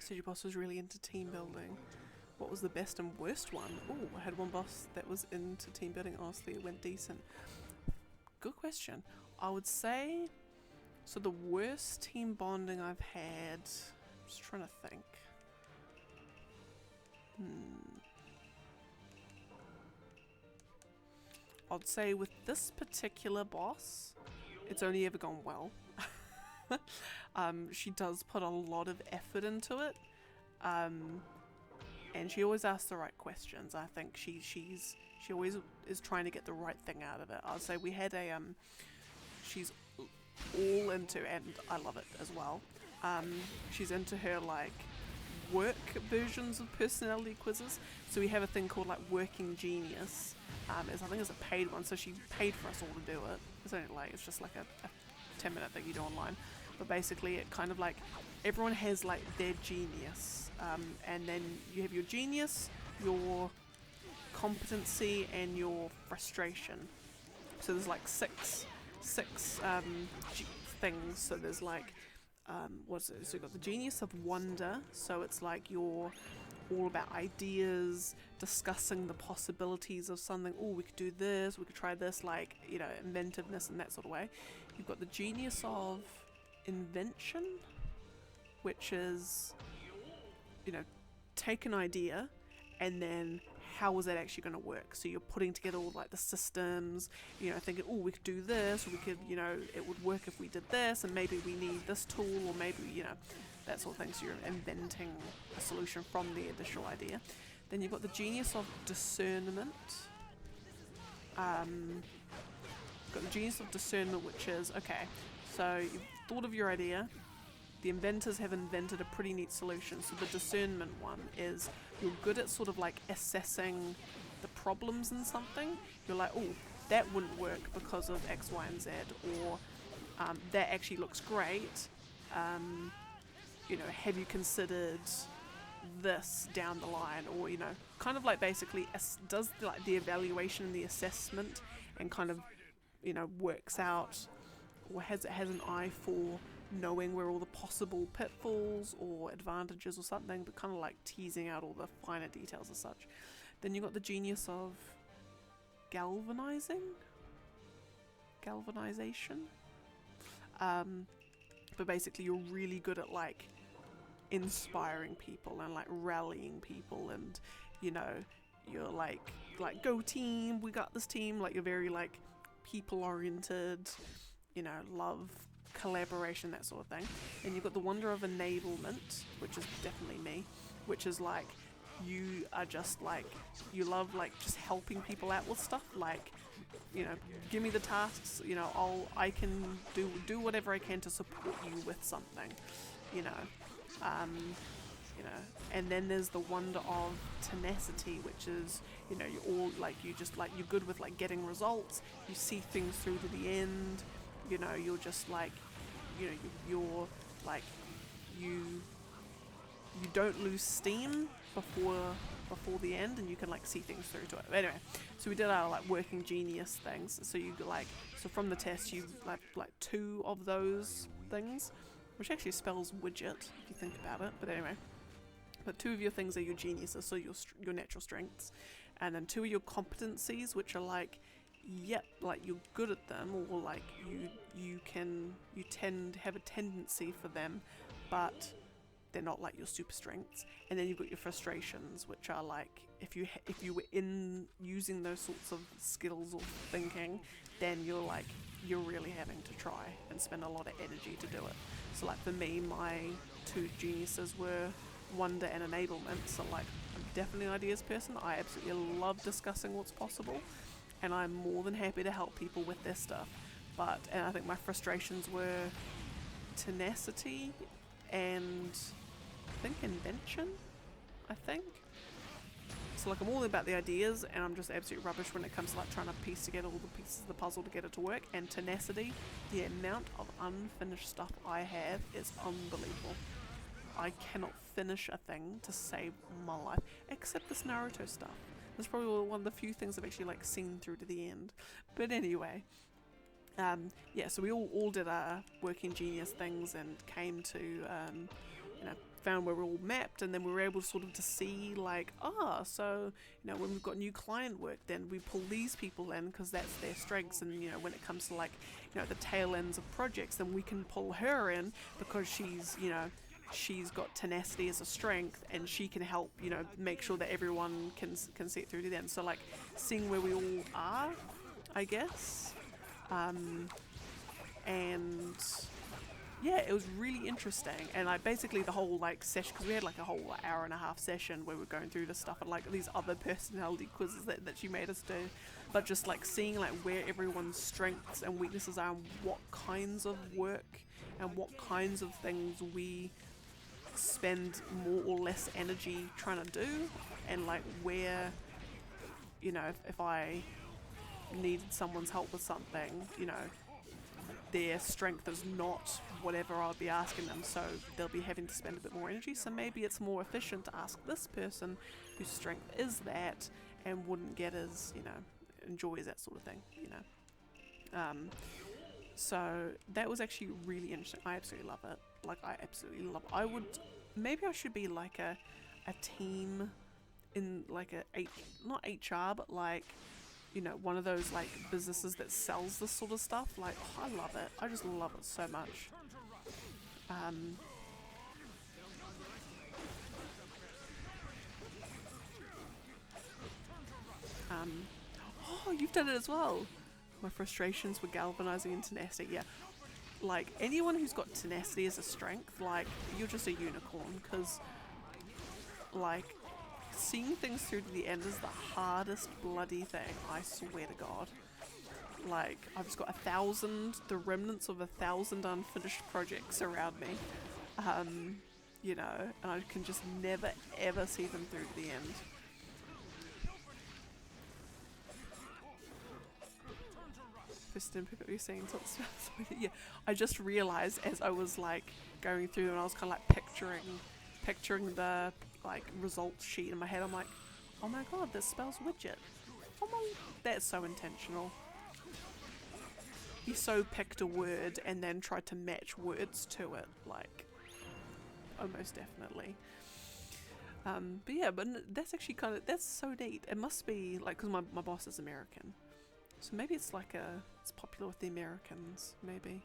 Suji boss was really into team building. What was the best and worst one? Oh, I had one boss that was into team building. Honestly, it went decent. Good question. I would say, so the worst team bonding I've had, I'm just trying to think. I'd say with this particular boss, it's only ever gone well. She does put a lot of effort into it. And she always asks the right questions. I think she always is trying to get the right thing out of it. I'll say we had a she's all into, and I love it as well. She's into her like work versions of personality quizzes. So we have a thing called like Working Genius. I think it's a paid one, so she paid for us all to do it. It's just like a 10-minute thing you do online. But basically it kind of like, everyone has like their genius. And then you have your genius, your competency, and your frustration. So there's like six things. So there's like, what's it? So you've got the genius of wonder. So it's like you're all about ideas, discussing the possibilities of something. Oh, we could do this, we could try this, like, you know, inventiveness in that sort of way. You've got the genius of invention, which is, you know, take an idea and then how is that actually going to work? So you're putting together all like the systems, you know, thinking, oh, we could do this, or we could, you know, it would work if we did this, and maybe we need this tool, or maybe, you know, that sort of thing. So you're inventing a solution from the initial idea. Then you've got the genius of discernment. Got the genius of discernment, which is, okay, so you've thought of your idea, the inventors have invented a pretty neat solution. So the discernment one is you're good at sort of like assessing the problems in something. You're like, oh, that wouldn't work because of X, Y, and Z, or that actually looks great. You know, have you considered this down the line? Or, you know, kind of like basically does like the evaluation and the assessment and kind of, you know, works out, or has an eye for knowing where all the possible pitfalls or advantages or something, but kind of like teasing out all the finer details as such. Then you've got the genius of galvanization. But basically you're really good at like inspiring people and like rallying people, and, you know, you're like go team, we got this team. Like you're very like people oriented, you know, love collaboration, that sort of thing. And you've got the wonder of enablement, which is definitely me, which is like you are just like, you love like just helping people out with stuff, like, you know, give me the tasks, you know, I can do whatever I can to support you with something, you know. You know, and then there's the wonder of tenacity, which is, you know, you're all like, you just like, you're good with like getting results, you see things through to the end, you know, you're just like, you know, you're like, you don't lose steam before the end, and you can like see things through to it. But anyway, so we did our like working genius things. So you like, so from the test you like 2 of those things, which actually spells widget if you think about it. But anyway, but 2 of your things are your geniuses, so your natural strengths, and then 2 are your competencies, which are like, yep, like you're good at them, or like you tend to have a tendency for them, but they're not like your super strengths. And then you've got your frustrations, which are like, if you were in using those sorts of skills or thinking, then you're really having to try and spend a lot of energy to do it. So like for me, my 2 geniuses were wonder and enablement. So like, I'm definitely an ideas person. I absolutely love discussing what's possible, and I'm more than happy to help people with their stuff. And I think my frustrations were tenacity and I think invention, So like, I'm all about the ideas, and I'm just absolute rubbish when it comes to like trying to piece together all the pieces of the puzzle to get it to work. And tenacity, the amount of unfinished stuff I have is unbelievable. I cannot finish a thing to save my life, except this Naruto stuff. That's probably one of the few things I've actually like seen through to the end. But anyway, yeah, so we all did our working genius things and came to, you know, found where we're all mapped, and then we were able sort of to see like, so you know, when we've got new client work, then we pull these people in because that's their strengths, and you know, when it comes to like, you know, the tail ends of projects, then we can pull her in because she's, you know, she's got tenacity as a strength, and she can help, you know, make sure that everyone can see it through to the end. So like seeing where we all are, I guess, and yeah, it was really interesting. And I basically the whole like session, because we had like a whole hour and a half session where we're going through this stuff and like these other personality quizzes that she made us do, but just like seeing like where everyone's strengths and weaknesses are, and what kinds of work and what kinds of things we spend more or less energy trying to do, and like where, you know, if I needed someone's help with something, you know, their strength is not whatever I'll be asking them, so they'll be having to spend a bit more energy. So maybe it's more efficient to ask this person whose strength is that and wouldn't get as, you know, enjoys that sort of thing, you know. So that was actually really interesting. I absolutely love it. Like, I absolutely love it. I would, maybe I should be like a team in like not HR, but like, you know, one of those like businesses that sells this sort of stuff. Like, oh, I love it. I just love it so much. Oh, you've done it as well. My frustrations were galvanizing and tenacity. Yeah, like anyone who's got tenacity as a strength, like you're just a unicorn, because like seeing things through to the end is the hardest bloody thing, I swear to God. Like, I've just got the remnants of 1,000 unfinished projects around me, you know, and I can just never ever see them through to the end. Kristen, pick up what you're saying. Yeah, I just realized as I was like going through them, and I was kind of like picturing the like results sheet in my head. I'm like, oh my god, this spells widget. Oh my, that's so intentional. He so picked a word and then tried to match words to it, like, almost definitely. But yeah, that's actually that's so neat. It must be like, because my boss is American, so maybe it's like it's popular with the Americans, maybe,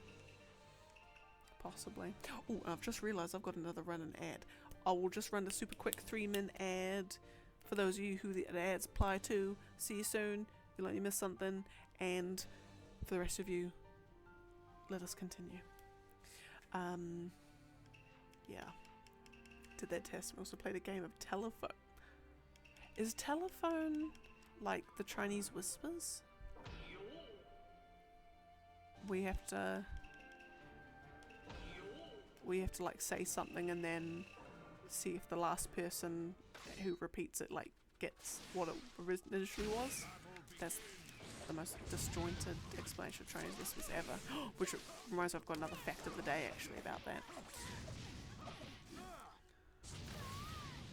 possibly. Oh, I've just realized I've got another run an ad. I will just run a super quick 3-minute ad for those of you who the ads apply to. See you soon. You'll only miss something, and for the rest of you, let us continue. Yeah. Did that test. We also played a game of telephone. Is telephone like the Chinese whispers? We have to like say something and then see if the last person who repeats it like gets what it initially was. That's the most disjointed explanation of Chinese whispers ever. Which reminds me, I've got another fact of the day actually about that.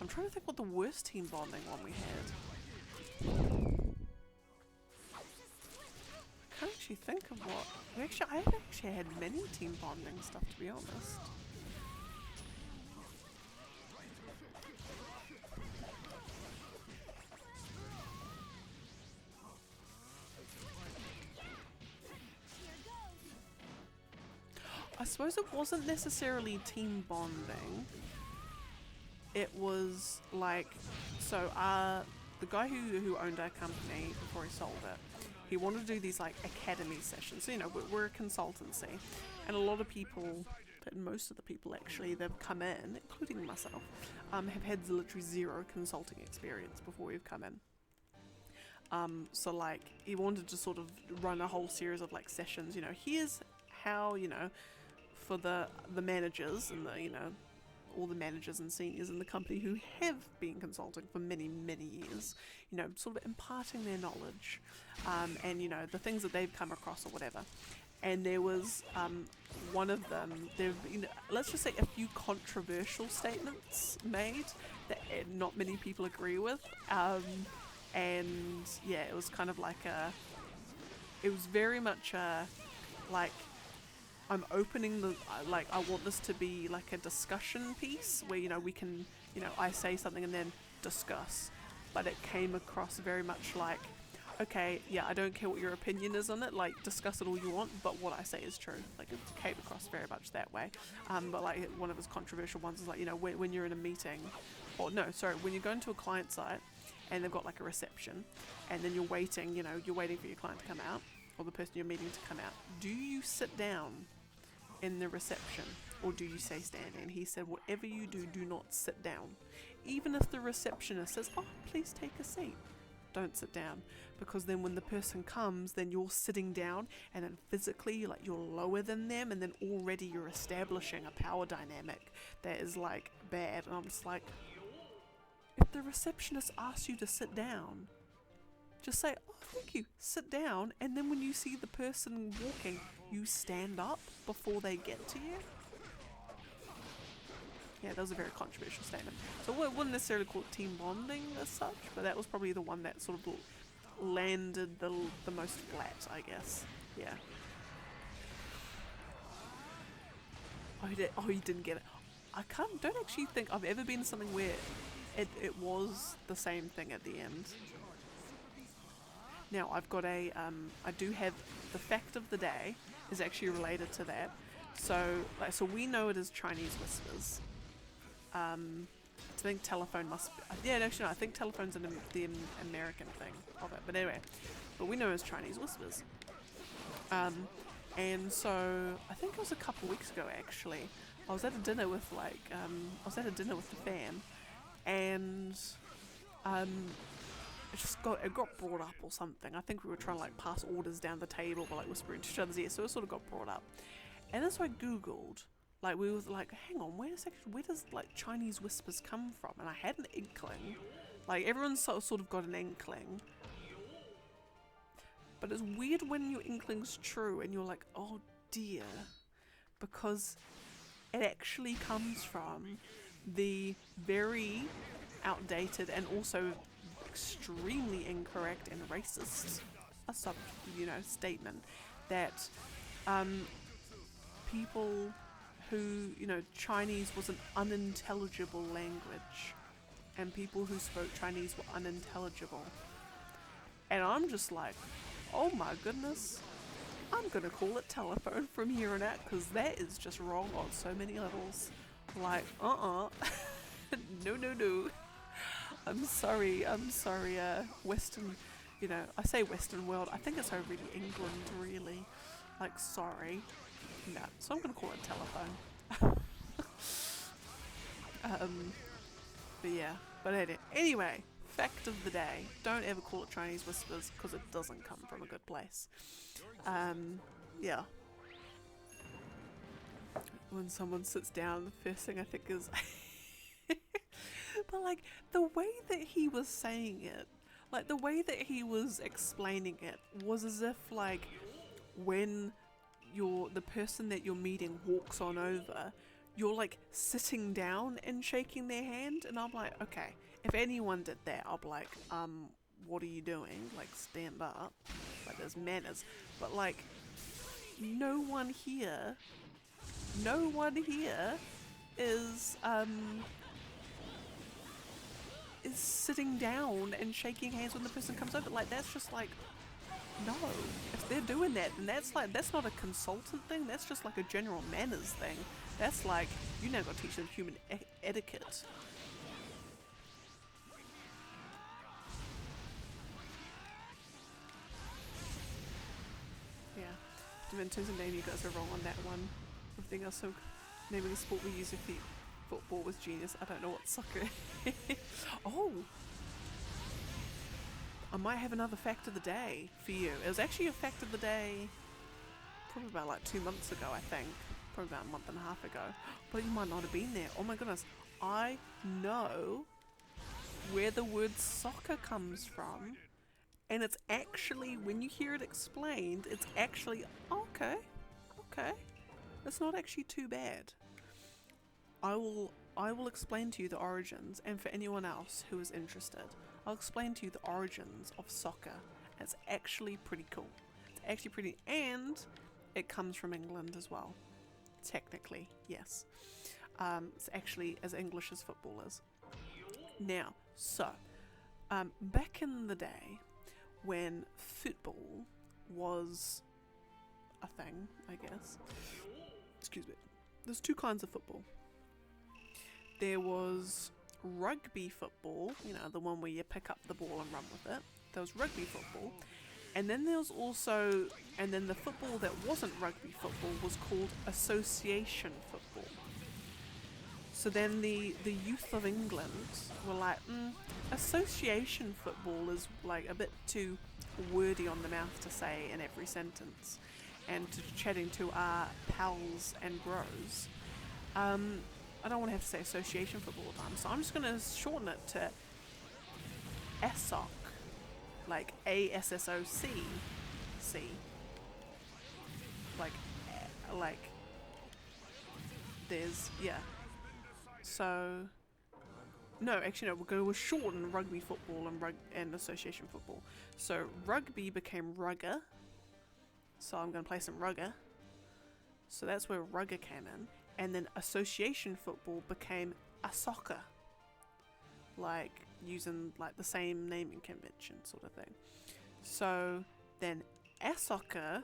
I'm trying to think what the worst team bonding one we had. I can't actually think of what. I haven't actually had many team bonding stuff, to be honest. I suppose it wasn't necessarily team bonding. It was like, so the guy who owned our company before he sold it, he wanted to do these like academy sessions. So, you know, we're a consultancy, and a lot of people, most of the people actually, they've come in, including myself, have had literally zero consulting experience before we've come in. So like, he wanted to sort of run a whole series of like sessions, you know, here's how, you know, for the managers and the, you know, all the managers and seniors in the company who have been consulting for many, many years, you know, sort of imparting their knowledge, and, you know, the things that they've come across or whatever. And there was one of them, there have been, let's just say, a few controversial statements made that not many people agree with, and yeah, it was kind of like it was very much like, I'm opening the, like, I want this to be like a discussion piece where, you know, we can, you know, I say something and then discuss. But it came across very much like, okay, yeah, I don't care what your opinion is on it, like, discuss it all you want, but what I say is true. Like, it came across very much that way. But like, one of his controversial ones is like, you know, when you're in a meeting, or no, sorry, when you go into a client site and they've got like a reception, and then you're waiting, you know, you're waiting for your client to come out, or the person you're meeting to come out, do you sit down in the reception, or do you say stand? And he said, whatever you do, do not sit down. Even if the receptionist says, oh, please take a seat, don't sit down, because then when the person comes, then you're sitting down, and then physically, like, you're lower than them, and then already you're establishing a power dynamic that is like bad. And I'm just like, if the receptionist asks you to sit down, just say, oh, thank you, sit down, and then when you see the person walking, you stand up before they get to you. Yeah, that was a very controversial statement. So I wouldn't necessarily call it team bonding as such, but that was probably the one that sort of landed the most flat, I guess. Yeah. Oh, you didn't get it. I don't actually think I've ever been to something where it was the same thing at the end. Now I've got I do have the fact of the day is actually related to that. So we know it is Chinese whispers. I think telephone must be, yeah, actually no, I think telephone's the American thing of it, but anyway, but we know it's Chinese whispers. And so I think it was a couple weeks ago actually, I was at a dinner with the fam, and it got brought up or something. I think we were trying to like pass orders down the table but like whispering to each other's ears, so it sort of got brought up. And then so I googled, like, we were like, hang on, where does like Chinese whispers come from? And I had an inkling, like everyone's sort of got an inkling, but it's weird when your inkling's true and you're like, oh dear, because it actually comes from the very outdated and also extremely incorrect and racist statement that people who, you know, Chinese was an unintelligible language and people who spoke Chinese were unintelligible. And I'm just like, oh my goodness, I'm gonna call it telephone from here on out, because that is just wrong on so many levels. Like, no. I'm sorry, Western, you know, I say Western world, I think it's over in England, really. Like, sorry. No, so I'm gonna call it telephone. But yeah, but anyway, fact of the day, don't ever call it Chinese whispers, because it doesn't come from a good place. Yeah. When someone sits down, the first thing I think is but like the way that he was saying it, like the way that he was explaining it was as if like when the person that you're meeting walks on over, you're like sitting down and shaking their hand, and I'm like, okay, if anyone did that, I'll be like, what are you doing? Like, stand up. Like, there's manners. But like, no one here is sitting down and shaking hands when the person comes over. Like, that's just like, no. If they're doing that, then that's not a consultant thing, that's just like a general manners thing. That's like, you now got to teach them human etiquette. Yeah. In terms of name, you guys are wrong on that one. Everything else, so naming a sport we use your feet. Football was genius. I don't know what soccer is. Oh! I might have another fact of the day for you. It was actually a fact of the day probably about like 2 months ago, I think. Probably about a month and a half ago. But you might not have been there. Oh my goodness. I know where the word soccer comes from. And it's actually, when you hear it explained, it's actually, okay. It's not actually too bad. I will explain to you the origins, and for anyone else who is interested, I'll explain to you the origins of soccer. It's actually pretty cool. It's actually pretty, and it comes from England as well. Technically, yes. It's actually as English as football is. Now, so, back in the day when football was a thing, I guess. Excuse me. There's two kinds of football. There was rugby football, you know, the one where you pick up the ball and run with it. There was rugby football. And then there was also, and then the football that wasn't rugby football was called association football. So then the youth of England were like, association football is like a bit too wordy on the mouth to say in every sentence. And to chatting to our pals and bros, I don't want to have to say association football all the time, so I'm just going to shorten it to ASSOC, like ASSOC, C, like there's, yeah, so, no, actually no, we're going to shorten rugby football and association football. So rugby became rugger. So I'm going to play some rugger. So that's where rugger came in. And then association football became a soccer. Like using like the same naming convention sort of thing. So then a soccer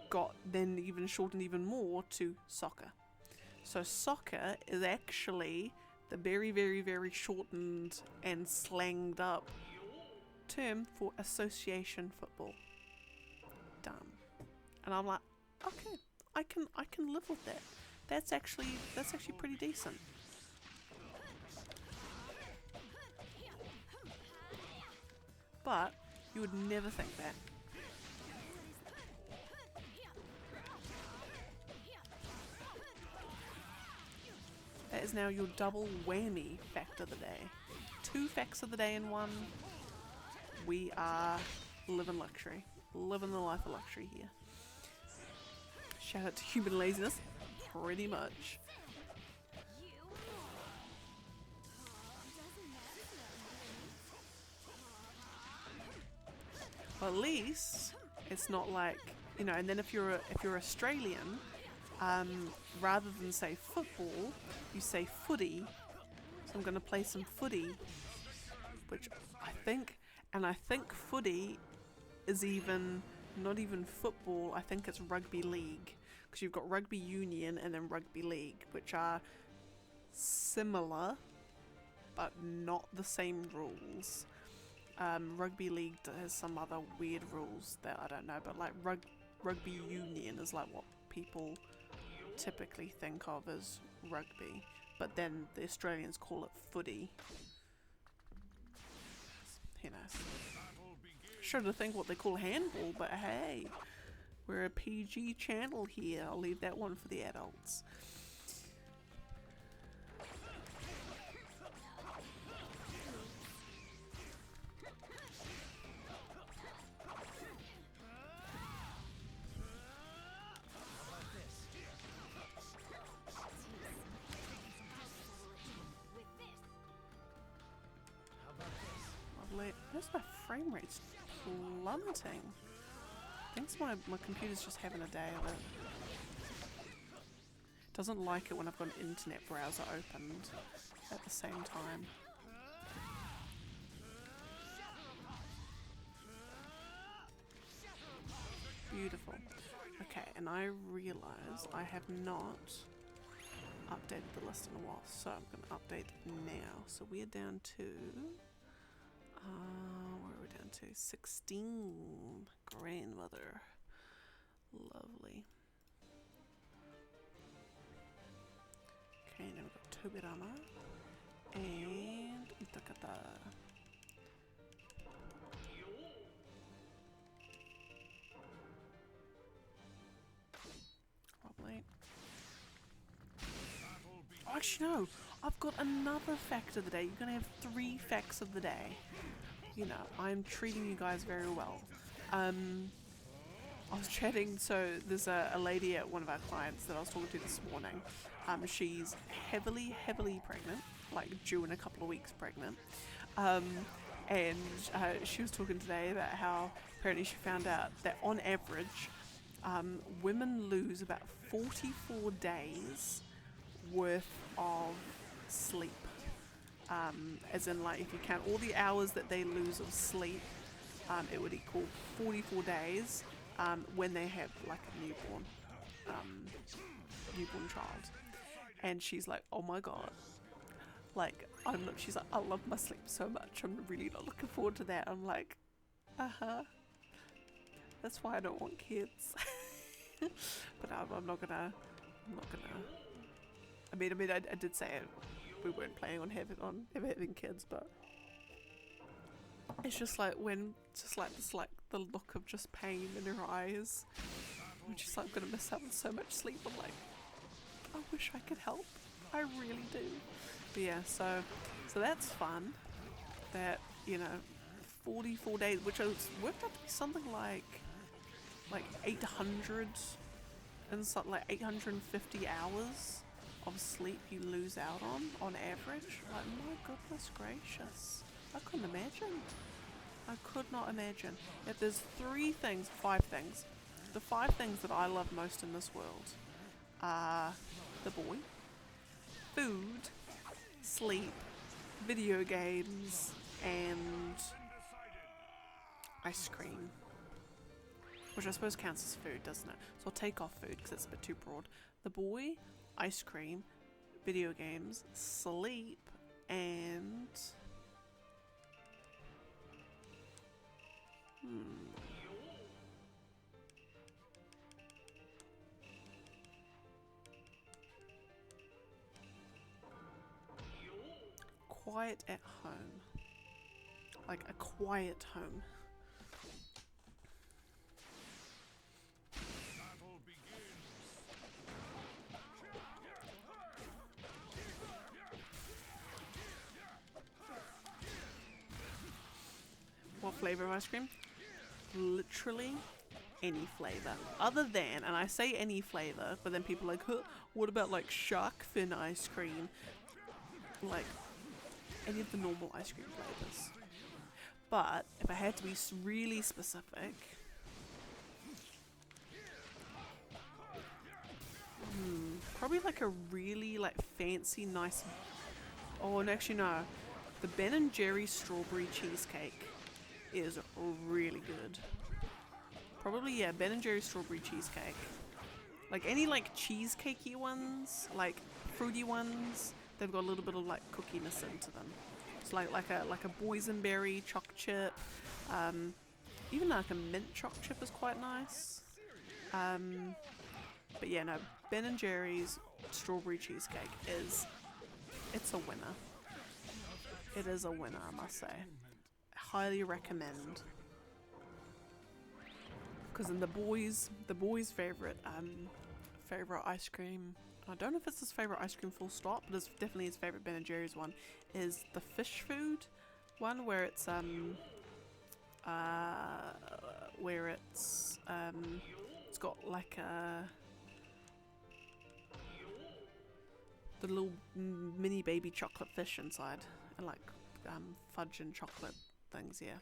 got then even shortened even more to soccer. So soccer is actually the very, very, very shortened and slanged up term for association football. Dumb. And I'm like, okay, I can live with that. That's actually pretty decent. But you would never think that. That is now your double whammy fact of the day. 2 facts of the day in one. We are living luxury. Living the life of luxury here. Shout out to human laziness. Pretty much. Well, at least it's not like, you know, and then if you're Australian, rather than say football, you say footy. So I'm going to play some footy, which I think footy is even not even football. I think it's rugby league, because you've got rugby union and then rugby league, which are similar but not the same rules. Rugby league has some other weird rules that I don't know, but like rugby union is like what people typically think of as rugby, but then the Australians call it footy. Who knows? Should have think what they call handball, but hey, we're a PG channel here. I'll leave that one for the adults. Where's my frame rate's plummeting? I think my computer's just having a day of it. Doesn't like it when I've got an internet browser opened at the same time. Beautiful. Okay, and I realise I have not updated the list in a while, so I'm going to update now. So we're down to... where are we down to? 16. Grandmother. Lovely. Okay, now we've got Tobirama and Itakata. Lovely. Oh, actually no, I've got another fact of the day. You're going to have 3 facts of the day. You know, I'm treating you guys very well. I was chatting, so there's a lady at one of our clients that I was talking to this morning. She's heavily pregnant, like due in a couple of weeks pregnant. And she was talking today about how apparently she found out that on average, women lose about 44 days worth of sleep. As in, like, if you count all the hours that they lose of sleep, it would equal 44 days when they have like a newborn child. And she's like, oh my god, like, she's like, I love my sleep so much, I'm really not looking forward to that. I'm like, that's why I don't want kids. But I'm not gonna. I mean, I did say it, we weren't planning on ever having kids, but it's just like the look of just pain in her eyes. I'm just like, I'm gonna miss out on so much sleep. I'm like, I wish I could help. I really do. But yeah, so that's fun. That, you know, 44 days, which is worked out to be something like 800 and something like 850 hours of sleep you lose out on average. Like, my goodness gracious, I couldn't imagine. I could not imagine. If there's five things. The 5 things that I love most in this world are the boy, food, sleep, video games, and ice cream. Which I suppose counts as food, doesn't it? So I'll take off food because it's a bit too broad. The boy, ice cream, video games, sleep, and quiet at home. Like a quiet home. What flavor of ice cream? Literally any flavor. Other than, and I say any flavor, but then people are like, huh, what about like shark fin ice cream? Like any of the normal ice cream flavors. But if I had to be really specific, probably like a really like fancy, nice. Oh, and actually no, the Ben & Jerry's strawberry cheesecake is really good. Probably, yeah, Ben & Jerry's strawberry cheesecake. Like any like cheesecakey ones, like fruity ones, they've got a little bit of like cookiness into them. It's like a boysenberry choc chip. Even like a mint choc chip is quite nice. But yeah, no, Ben & Jerry's strawberry cheesecake it's a winner. It is a winner, I must say. Highly recommend. Because in the boys' favorite ice cream, I don't know if it's his favorite ice cream full stop, but it's definitely his favorite Ben & Jerry's one, is the fish food one, where it's it's got like the little mini baby chocolate fish inside, and like fudge and chocolate things, yeah.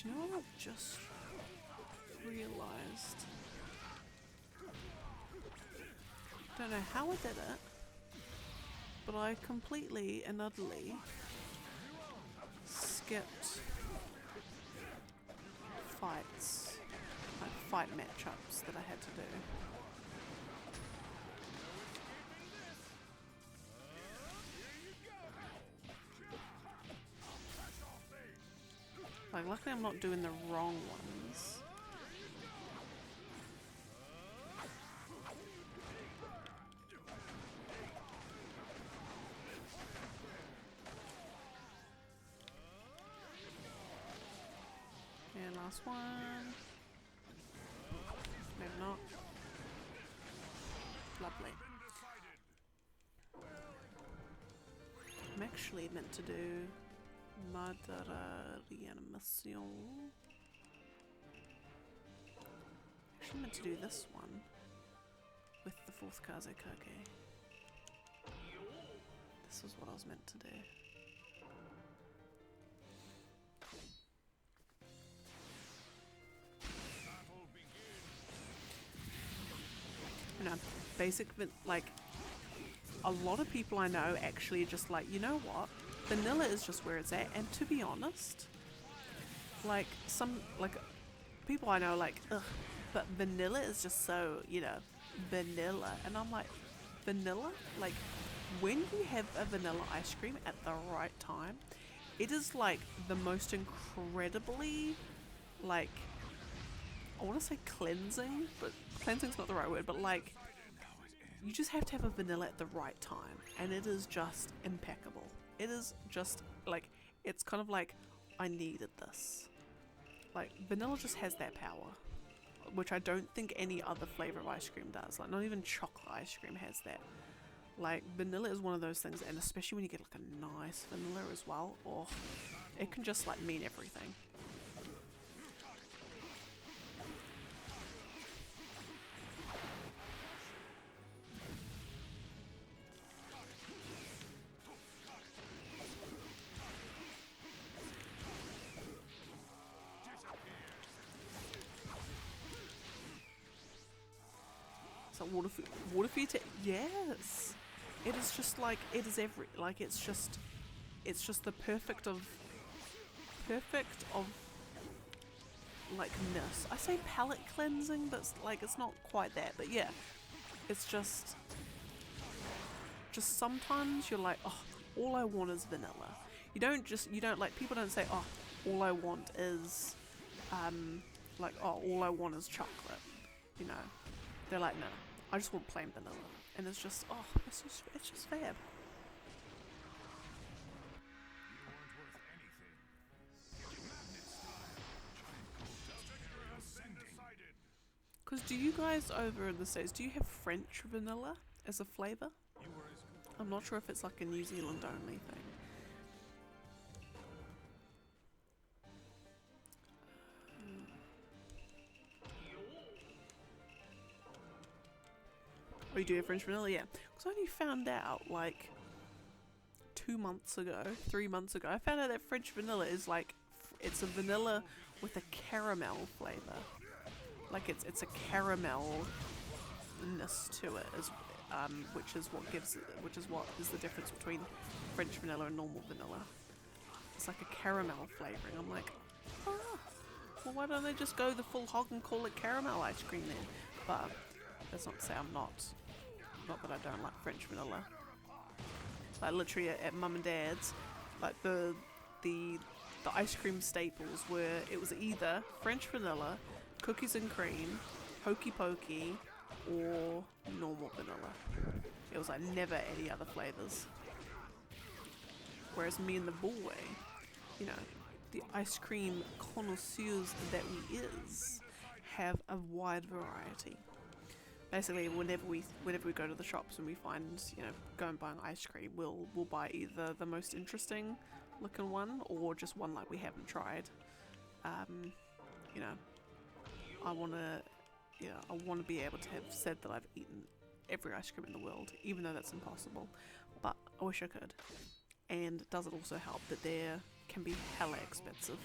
You know what I just realised? Don't know how I did it, but I completely and utterly skipped fights, like fight matchups that I had to do. Like, luckily I'm not doing the wrong ones. And last one. Maybe not. Lovely. actually meant to do Madara Reanimation. Actually meant to do this one with the fourth Kazekage. This is what I was meant to do. You know, like, a lot of people I know actually just like, you know what? Vanilla is just where it's at, and to be honest, like, people I know like, ugh, but vanilla is just so, you know, vanilla. And I'm like, vanilla? Like, when you have a vanilla ice cream at the right time, it is like the most incredibly, like, I want to say cleansing, but cleansing's not the right word, but like, you just have to have a vanilla at the right time, and it is just impeccable. It is just like, it's kind of like, I needed this. Like, vanilla just has that power, which I don't think any other flavor of ice cream does. Like, not even chocolate ice cream has that. Like, vanilla is one of those things, and especially when you get like a nice vanilla as well, oh, it can just like mean everything. So water for you to, yes. It is just like, it is it's just the perfect of like ness. I say palate cleansing, but like it's not quite that, but yeah. It's just sometimes you're like, oh, all I want is vanilla. You don't like, people don't say, oh, all I want is like, oh, all I want is chocolate, you know. They're like, no, I just want plain vanilla. And it's just, oh, it's just fab. Because do you guys over in the States, do you have French vanilla as a flavour? I'm not sure if it's like a New Zealand only thing. Oh, you do have French vanilla? Yeah. Because I only found out like 2 months ago, 3 months ago, I found out that French vanilla is like, it's a vanilla with a caramel flavour. Like it's a caramelness to it, which is what is the difference between French vanilla and normal vanilla. It's like a caramel flavouring. I'm like, ah, well, why don't they just go the full hog and call it caramel ice cream then? But that's not to say I'm not that I don't like French vanilla. Like literally at mum and dad's, like the ice cream staples were, it was either French vanilla, cookies and cream, hokey pokey, or normal vanilla. It was like never any other flavours. Whereas me and the boy, you know, the ice cream connoisseurs that we is, have a wide variety. Basically, whenever we go to the shops and we find, you know, go and buy an ice cream, we'll buy either the most interesting looking one or just one like we haven't tried. You know, I wanna be able to have said that I've eaten every ice cream in the world, even though that's impossible. But I wish I could. And does it also help that they can be hella expensive?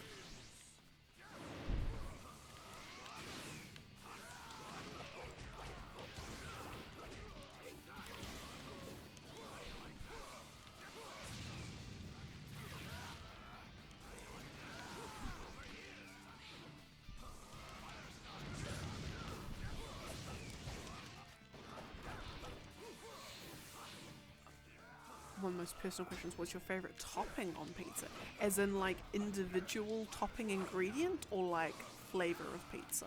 One of the most personal questions, what's your favourite topping on pizza? As in like individual topping ingredient or like flavour of pizza?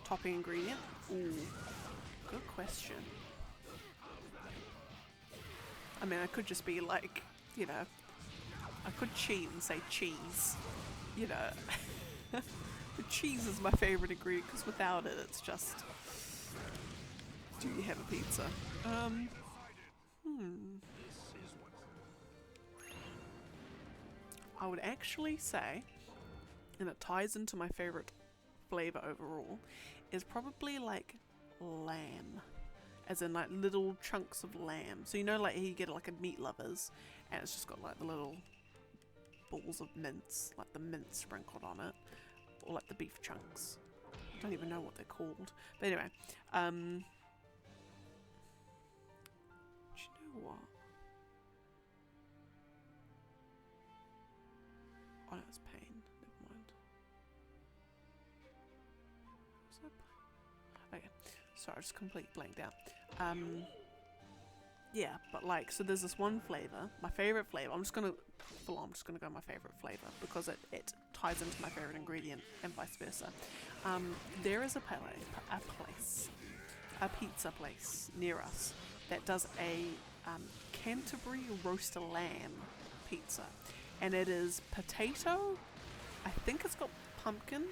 Topping ingredient? Ooh, good question. I mean, I could just be like, you know, I could cheat and say cheese. You know, the cheese is my favorite ingredient because without it, it's just. Do you have a pizza? I would actually say, and it ties into my favorite flavor overall, is probably like lamb. As in like little chunks of lamb. So you know like you get like a meat lovers and it's just got like the little balls of mince, like the mince sprinkled on it. Or like the beef chunks. I don't even know what they're called. But anyway, do you know what? Oh, that's pain. Never mind. Was that? Okay. Sorry, I just completely blanked out. Yeah, but like, so there's this one flavor, my favorite flavor. I'm just gonna go my favorite flavor because it ties into my favorite ingredient and vice versa. There is a pizza place near us that does a Canterbury roast lamb pizza, and it is potato. I think it's got pumpkin.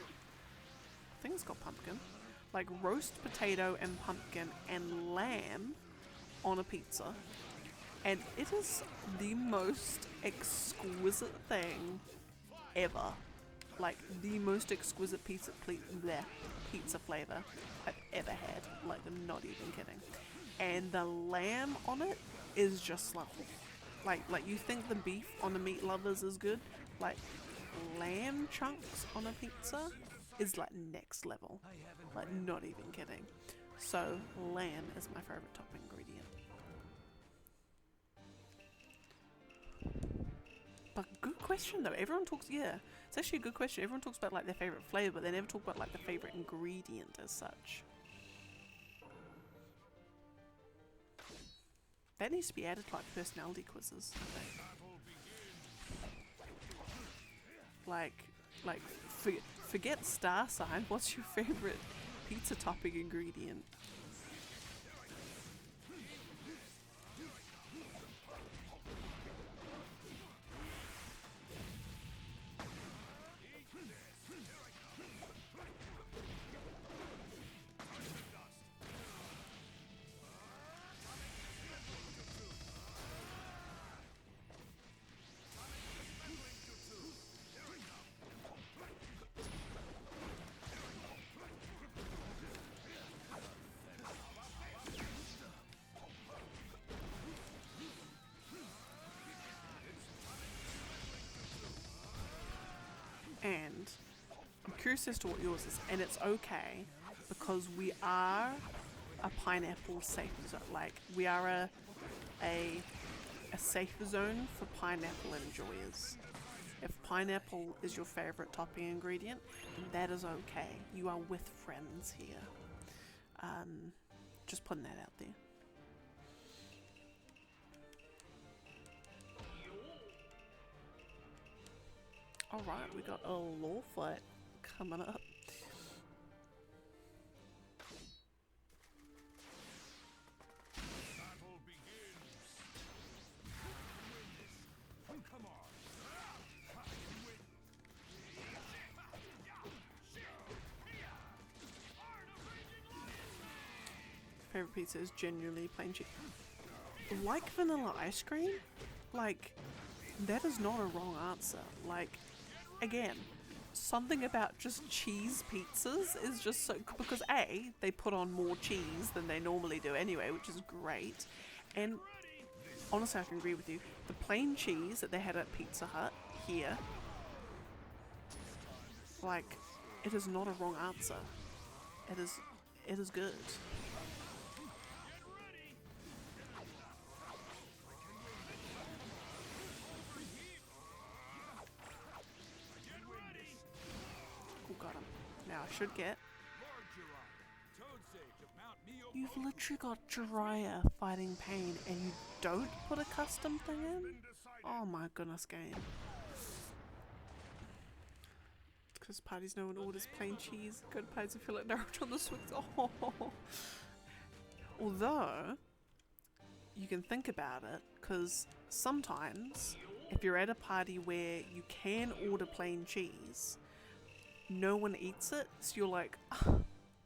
Like roast potato and pumpkin and lamb on a pizza, and it is the most exquisite thing ever. Like the most exquisite pizza flavor I've ever had. Like, I'm not even kidding. And the lamb on it is just like you think the beef on the meat lovers is good, like lamb chunks on a pizza is like next level. Like, not even kidding. So lamb is my favorite top ingredient. But good question though. Everyone talks, yeah, it's actually a good question. Everyone talks about like their favorite flavor, but they never talk about like the favorite ingredient as such. That needs to be added to like personality quizzes, I think. Like forget star sign. What's your favorite pizza topping ingredient? And I'm curious as to what yours is, and it's okay because we are a pineapple safe zone. Like, we are a safe zone for pineapple enjoyers. If pineapple is your favorite topping ingredient, then that is okay. You are with friends here. Just putting that out there. Alright, we got a law fight coming up. Favorite pizza is genuinely plain cheese. Like vanilla ice cream? Like, that is not a wrong answer. Like, again, something about just cheese pizzas is just so, because A, they put on more cheese than they normally do anyway, which is great. And honestly, I can agree with you. The plain cheese that they had at Pizza Hut here, like, it is not a wrong answer. It is good. Got him. Now I should get. You've literally got Jiraiya fighting pain and you don't put a custom thing in? Oh my goodness, game. Because parties no one orders plain cheese. Go to parties and feel like Naruto on the Switch. Oh. Although, you can think about it, because sometimes if you're at a party where you can order plain cheese, no one eats it, so you're like, "Ah,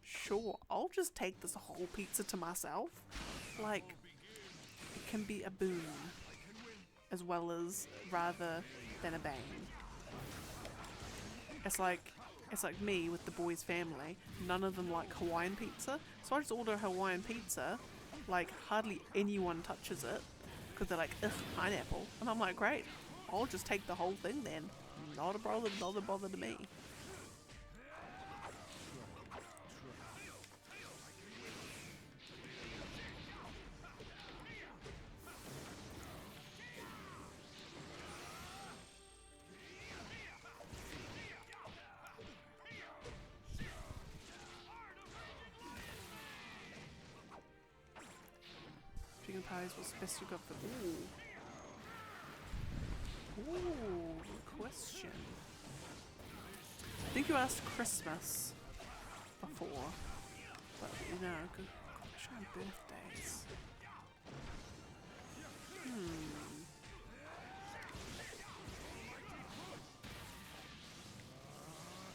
sure, I'll just take this whole pizza to myself." Like, it can be a boon as well as rather than a bane. It's like me with the boys' family. None of them like Hawaiian pizza, so I just order Hawaiian pizza. Like, hardly anyone touches it because they're like, ugh, pineapple, and I'm like, great, I'll just take the whole thing then. Not a bother to me. Chicken pies was the best you got for. Ooh, good question. I think you asked Christmas before, but you know, gosh, on birthdays.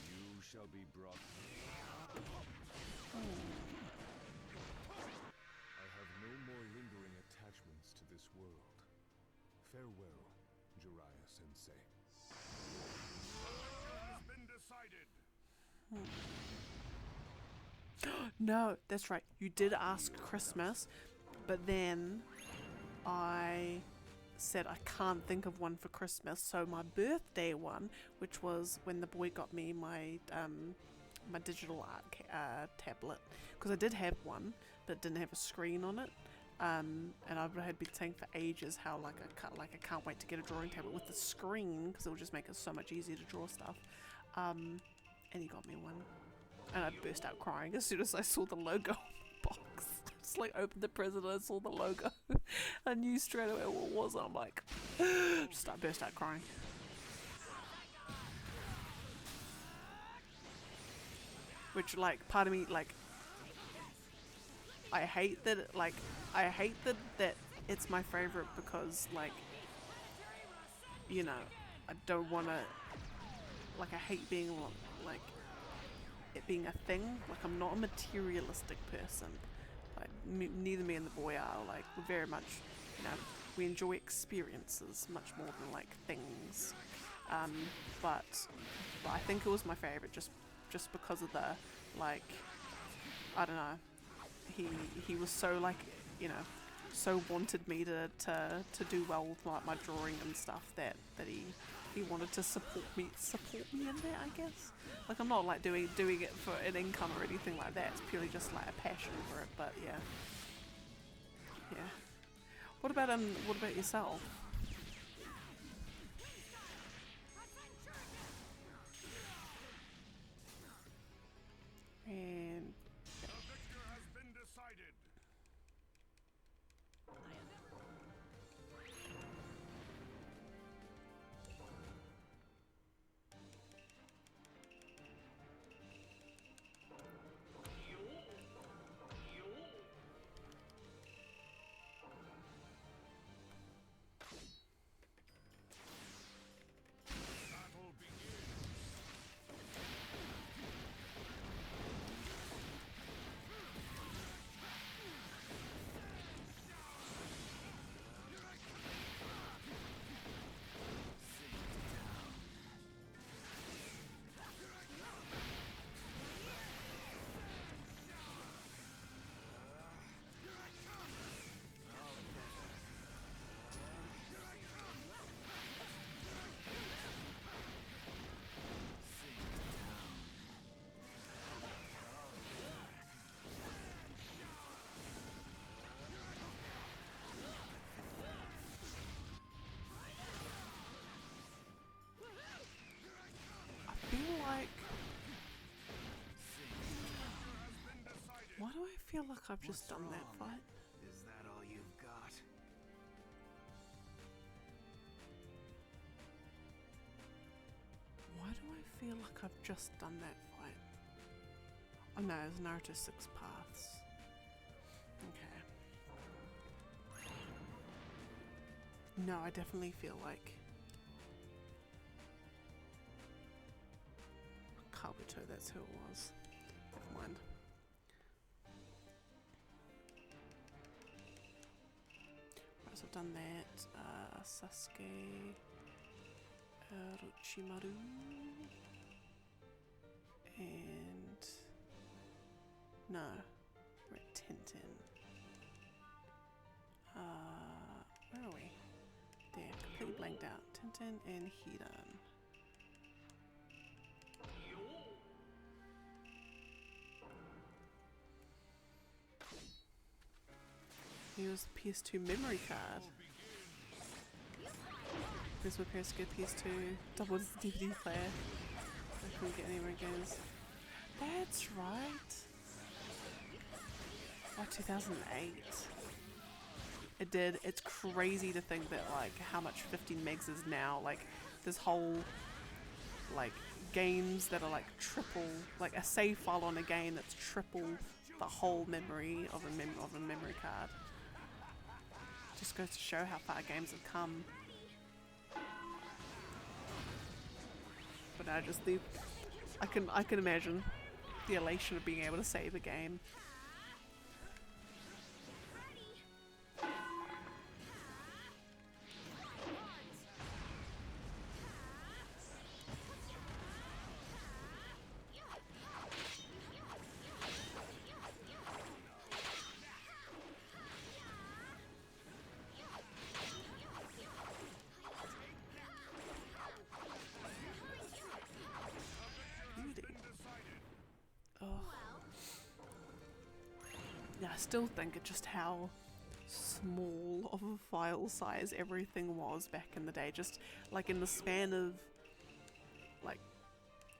You shall be brought. I have no more lingering attachments to this world. Farewell, Jiraiya Sensei. Has been decided. No, that's right. You did ask Christmas, but then I said I can't think of one for Christmas, so my birthday one, which was when the boy got me my my digital art tablet, because I did have one but it didn't have a screen on it, and I had been saying for ages how I can't wait to get a drawing tablet with the screen because it will just make it so much easier to draw stuff, and he got me one, and I burst out crying as soon as I saw the logo on the box. Just like opened the present and I saw the logo. I knew straight away what it was, and I'm like, burst out crying. Which, like, part of me, like, I hate that that it's my favorite because, like, you know, I don't want to, like, I hate being, like, it being a thing. Like, I'm not a materialistic person. Like, neither me and the boy are. Like, we're very much, you know, we enjoy experiences much more than, like, things. But I think it was my favorite just because of the, like, I don't know, he was so, like, you know, so wanted me to do well with, like, my drawing and stuff that he wanted to support me in that, I guess. Like, I'm not like doing it for an income or anything like that. It's purely just like a passion for it. But yeah. What about yourself? And The victor has been decided. Battle begins. I feel like, why do I feel like I've just done that fight? Is that all you've got? Why do I feel like I've just done that fight? Oh no, it's Naruto 6 Paths. Okay. No, I definitely feel like Naruto, that's who it was. Never mind. Right, so I've done that. Sasuke, Orochimaru, and no, we're at Tintin. Where are we? There, completely blanked out. Tintin and Hidan. Here's the PS2 memory card. This is my parents get PS2. Doubled as the DVD player. I couldn't get any more games. That's right. Oh, 2008. It did. It's crazy to think that like how much 15 megs is now. Like this whole like games that are like triple, like a save file on a game that's triple the whole memory of a memory card. Just goes to show how far games have come. But I just I can imagine the elation of being able to save a game. Yeah, I still think at just how small of a file size everything was back in the day. Just like in the span of like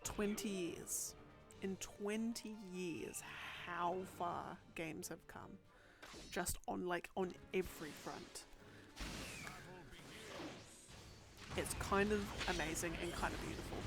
20 years. In 20 years, how far games have come. Just on every front. It's kind of amazing and kind of beautiful.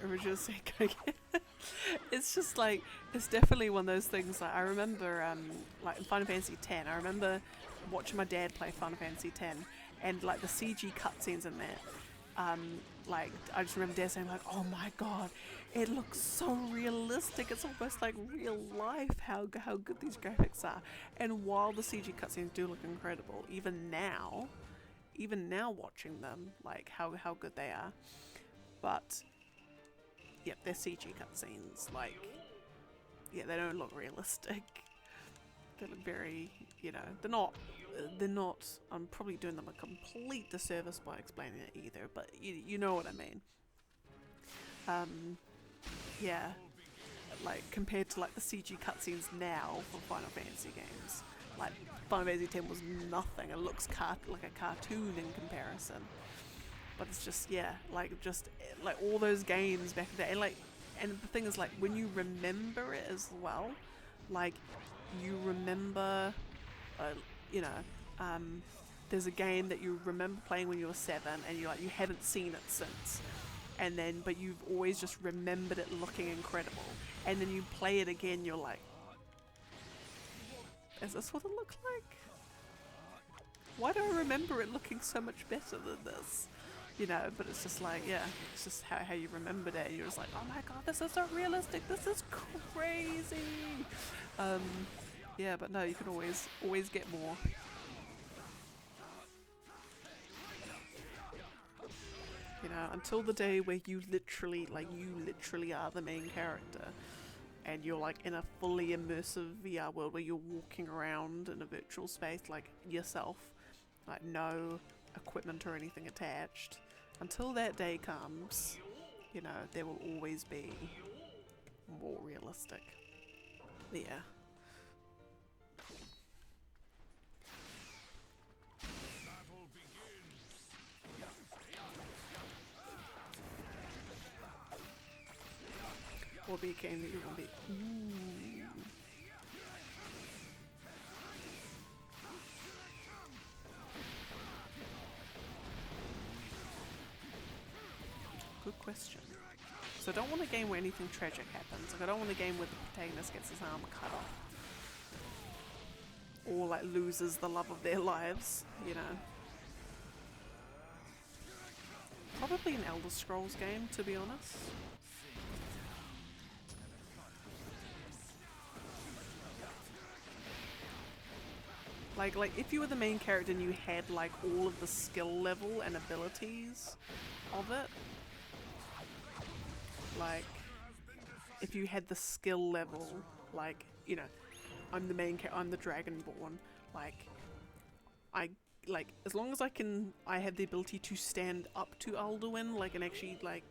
Original Seiko. It's just like, it's definitely one of those things. Like I remember like in Final Fantasy X, I remember watching my dad play Final Fantasy X, and like the CG cutscenes in that, like I just remember dad saying like, oh my god, it looks so realistic, it's almost like real life how good these graphics are. And while the CG cutscenes do look incredible, even now watching them, like how good they are, but yep, they're CG cutscenes. Like, yeah, they don't look realistic. They look very, you know, they're not. I'm probably doing them a complete disservice by explaining it either, but you know what I mean. Yeah, like compared to like the CG cutscenes now for Final Fantasy games, like Final Fantasy X was nothing. It looks like a cartoon in comparison. But it's just, yeah, like all those games back in the day, and the thing is, like, when you remember it as well, like, you remember, you know, there's a game that you remember playing when you were 7, and you haven't seen it since, and then, but you've always just remembered it looking incredible, and then you play it again, you're like, is this what it looked like? Why do I remember it looking so much better than this? You know, but it's just like, yeah, it's just how you remembered it. And you're just like, oh my god, this is so realistic. This is crazy. Yeah, but no, you can always get more. You know, until the day where you literally are the main character. And you're like in a fully immersive VR world where you're walking around in a virtual space like yourself. Like no equipment or anything attached. Until that day comes, you know, there will always be more realistic. Yeah. Or be a game that you want to be. Ooh. Good question. So I don't want a game where anything tragic happens. Like I don't want a game where the protagonist gets his arm cut off. Or like loses the love of their lives, you know. Probably an Elder Scrolls game, to be honest. Like if you were the main character and you had like all of the skill level and abilities of it, like if you had the skill level, like, you know, I'm the main character, I'm the Dragonborn, like as long as I have the ability to stand up to Alduin, like, and actually, like,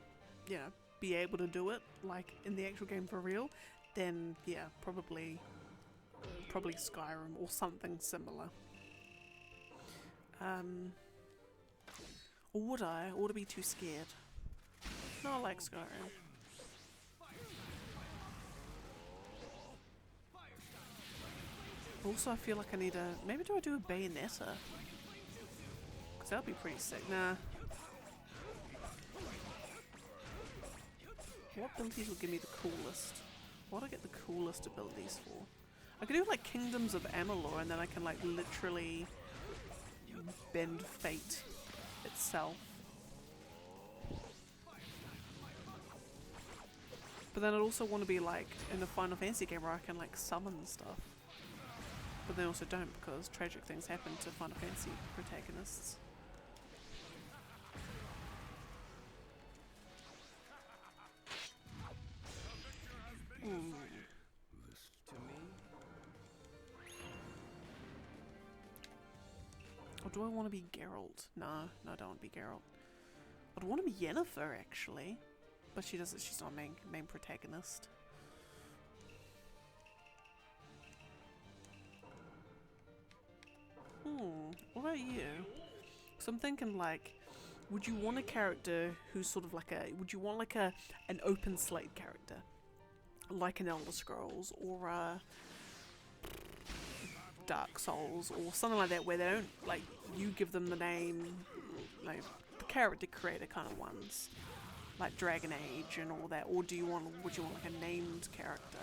you know, be able to do it, like, in the actual game for real, then, yeah, probably Skyrim or something similar. Or would I? Or would I be too scared? No, I like Skyrim. Also, I feel like I need a... Maybe do I do a Bayonetta? Because that would be pretty sick. Nah. What abilities will give me the coolest? What do I get the coolest abilities for? I could do like Kingdoms of Amalur and then I can like literally bend fate itself. But then I'd also want to be like in the Final Fantasy game where I can like summon stuff. But they also don't because tragic things happen to Final Fantasy protagonists. Or do I want to be Geralt? No, I don't want to be Geralt. I'd want to be Yennefer actually. But she's not main protagonist. What about you? So I'm thinking like, would you want a character who's sort of like would you want like an open slate character? Like an Elder Scrolls or Dark Souls or something like that where they don't, like, you give them the name, like, the character creator kind of ones. Like Dragon Age and all that, or would you want like a named character?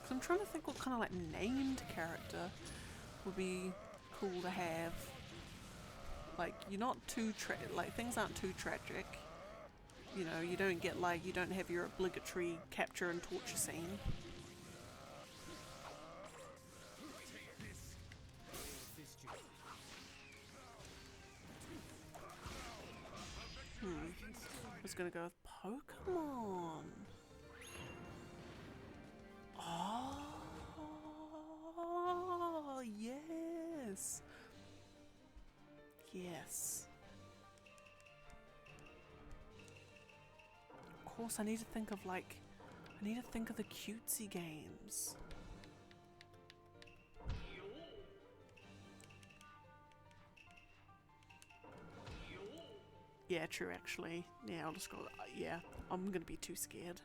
Cause I'm trying to think what kind of like named character would be cool to have. Like, you're not too like, things aren't too tragic. You know, you don't get like, you don't have your obligatory capture and torture scene. I was gonna go with Pokemon. Oh, yes. Yes. Of course, I need to think of the cutesy games. Yeah, true, actually. Yeah, I'll just go, yeah, I'm gonna be too scared.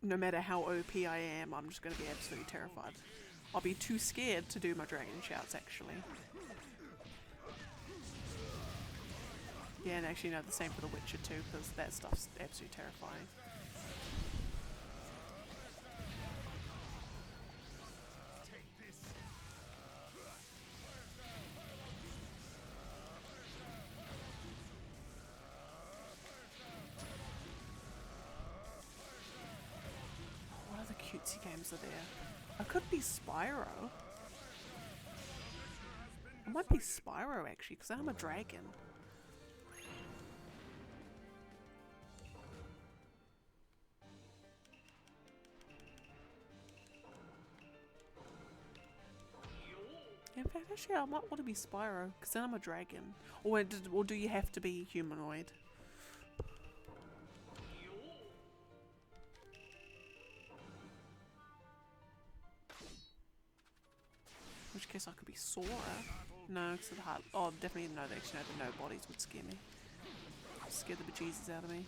No matter how OP I am, I'm just gonna be absolutely terrified. I'll be too scared to do my dragon shouts, actually. Yeah, and actually, no, the same for The Witcher too, because that stuff's absolutely terrifying. What other cutesy games are there? I could be Spyro. I might be Spyro, actually, because I'm a dragon. Actually, I might want to be Spyro, because then I'm a dragon. Or do you have to be humanoid? In which case I could be Sora. No, because of the heart. Oh, definitely no, actually no, the no bodies would scare me. Scare the bejesus out of me.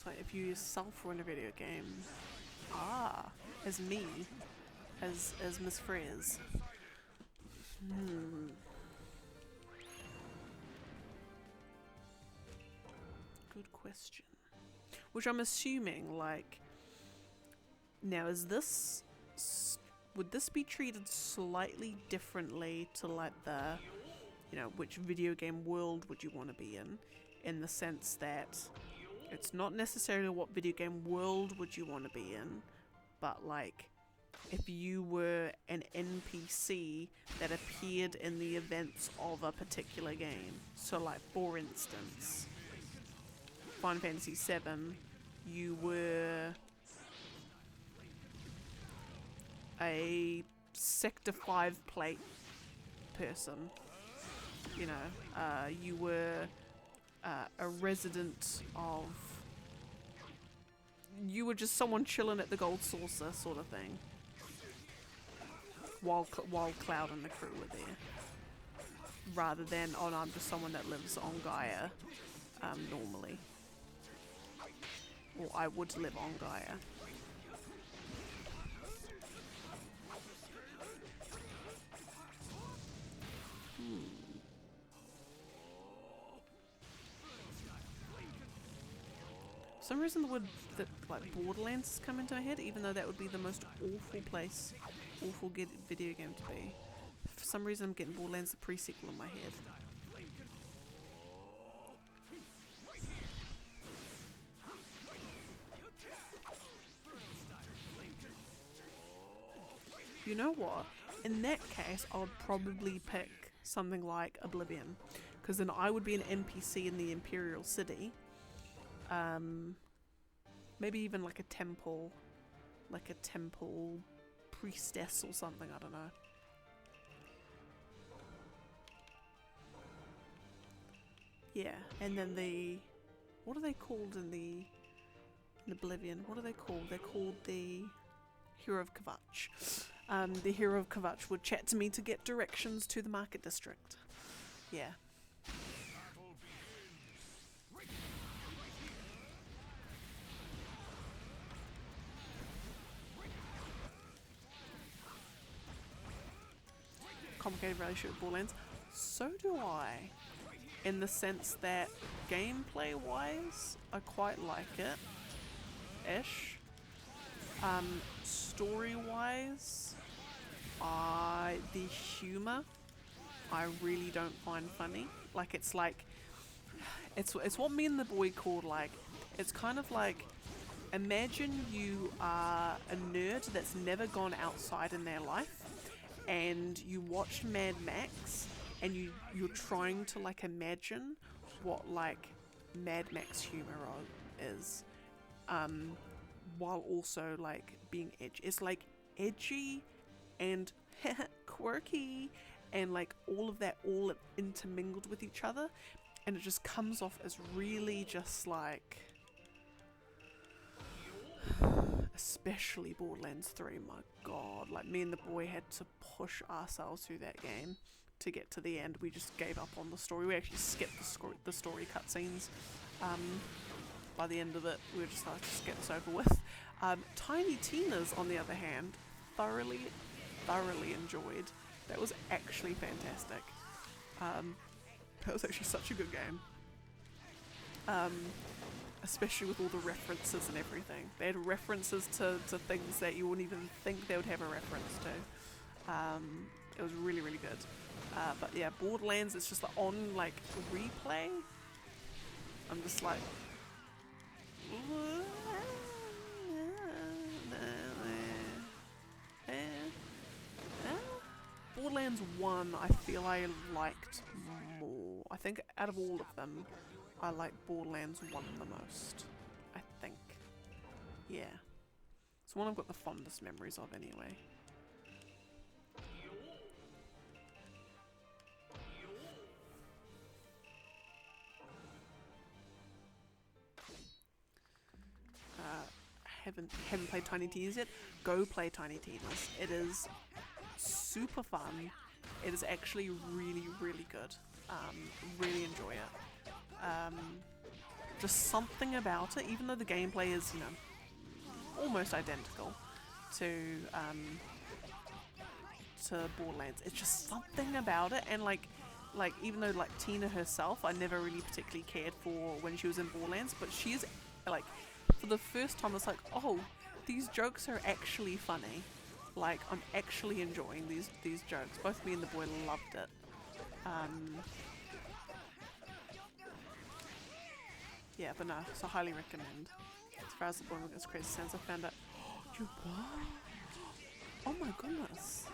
So if you yourself were in a video game, as me, as Miss Frizz. Good question. Which I'm assuming, like, now is this, would this be treated slightly differently to like the, you know, which video game world would you want to be in the sense that it's not necessarily what video game world would you want to be in, but like if you were an NPC that appeared in the events of a particular game. So like for instance, Final Fantasy VII, you were a Sector 5 plate person, you know, you were a resident of, you were just someone chilling at the Gold Saucer sort of thing, while Cloud and the crew were there, rather than, oh no, I'm just someone that lives on Gaia normally, or I would live on Gaia. For some reason the word that like Borderlands has come into my head, even though that would be the most awful place, awful video game to be. For some reason I'm getting Borderlands the pre-sequel in my head. You know what? In that case, I would probably pick something like Oblivion, because then I would be an NPC in the Imperial City. Maybe even like a temple priestess or something, I don't know. Yeah, and then what are they called in Oblivion? What are they called? They're called the Hero of Kvatch. The Hero of Kvatch would chat to me to get directions to the market district. Yeah. Complicated relationship with Borderlands. So do I, in the sense that gameplay wise I quite like it ish. Story wise, the humor I really don't find funny. Like it's what me and the boy called, like, it's kind of like, imagine you are a nerd that's never gone outside in their life, and you watched Mad Max, and you're trying to like imagine what like Mad Max humor is, while also like being edgy. It's like edgy and quirky and like all of that all intermingled with each other, and it just comes off as really just like, especially Borderlands 3, my god, like me and the boy had to push ourselves through that game to get to the end. We just gave up on the story. We actually skipped the story cutscenes. By the end of it, we were just like, just get this over with. Tiny Tina's, on the other hand, thoroughly enjoyed. That was actually fantastic. That was actually such a good game. especially with all the references and everything. They had references to things that you wouldn't even think they would have a reference to. It was really, really good. But yeah, Borderlands, it's just like on like replay. I'm just like, Borderlands 1 I feel I liked more. I think out of all of them, I like Borderlands 1 the most. I think. Yeah. It's one I've got the fondest memories of anyway. Haven't played Tiny Tina's yet. Go play Tiny Tina's. It is super fun. It is actually really, really good. Really enjoy it. Just something about it, even though the gameplay is, you know, almost identical to Borderlands. It's just something about it, and like even though like Tina herself, I never really particularly cared for when she was in Borderlands, but she is like, for the first time, it's like, oh, these jokes are actually funny. Like, I'm actually enjoying these jokes. Both me and the boy loved it. Yeah, but no, so highly recommend. As far as the boy gets crazy sounds, I found out. You what? Oh my goodness.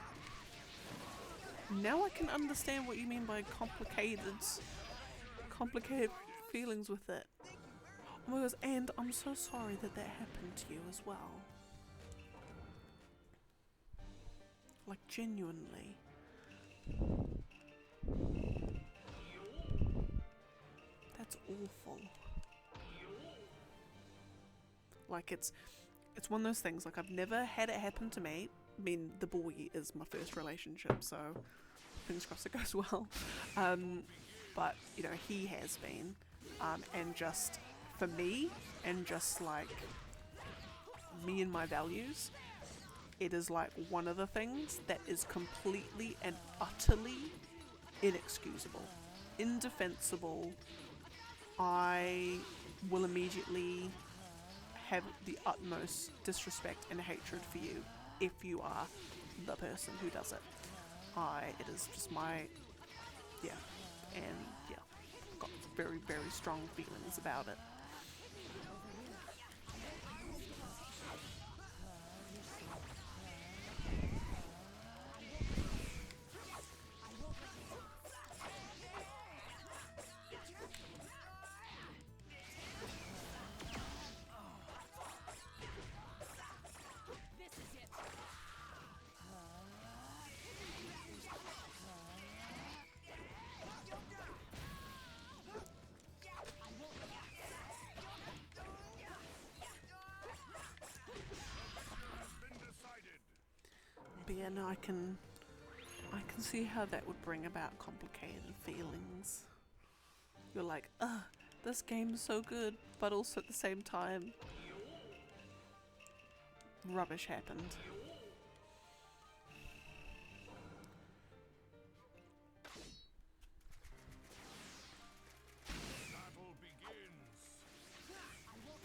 Now I can understand what you mean by complicated feelings with it. Oh my gosh, and I'm so sorry that happened to you as well. Like, genuinely. That's awful. Like, it's one of those things, like, I've never had it happen to me. I mean, the boy is my first relationship, so fingers crossed it goes well. But, you know, he has been. And just, for me, and just, like, me and my values, it is, like, one of the things that is completely and utterly inexcusable. Indefensible. I will immediately have the utmost disrespect and hatred for you if you are the person who does it. It is just my, yeah, and yeah, I've got very, very strong feelings about it. But yeah, no, I can see how that would bring about complicated feelings. You're like, ugh, this game's so good, but also at the same time, rubbish happened.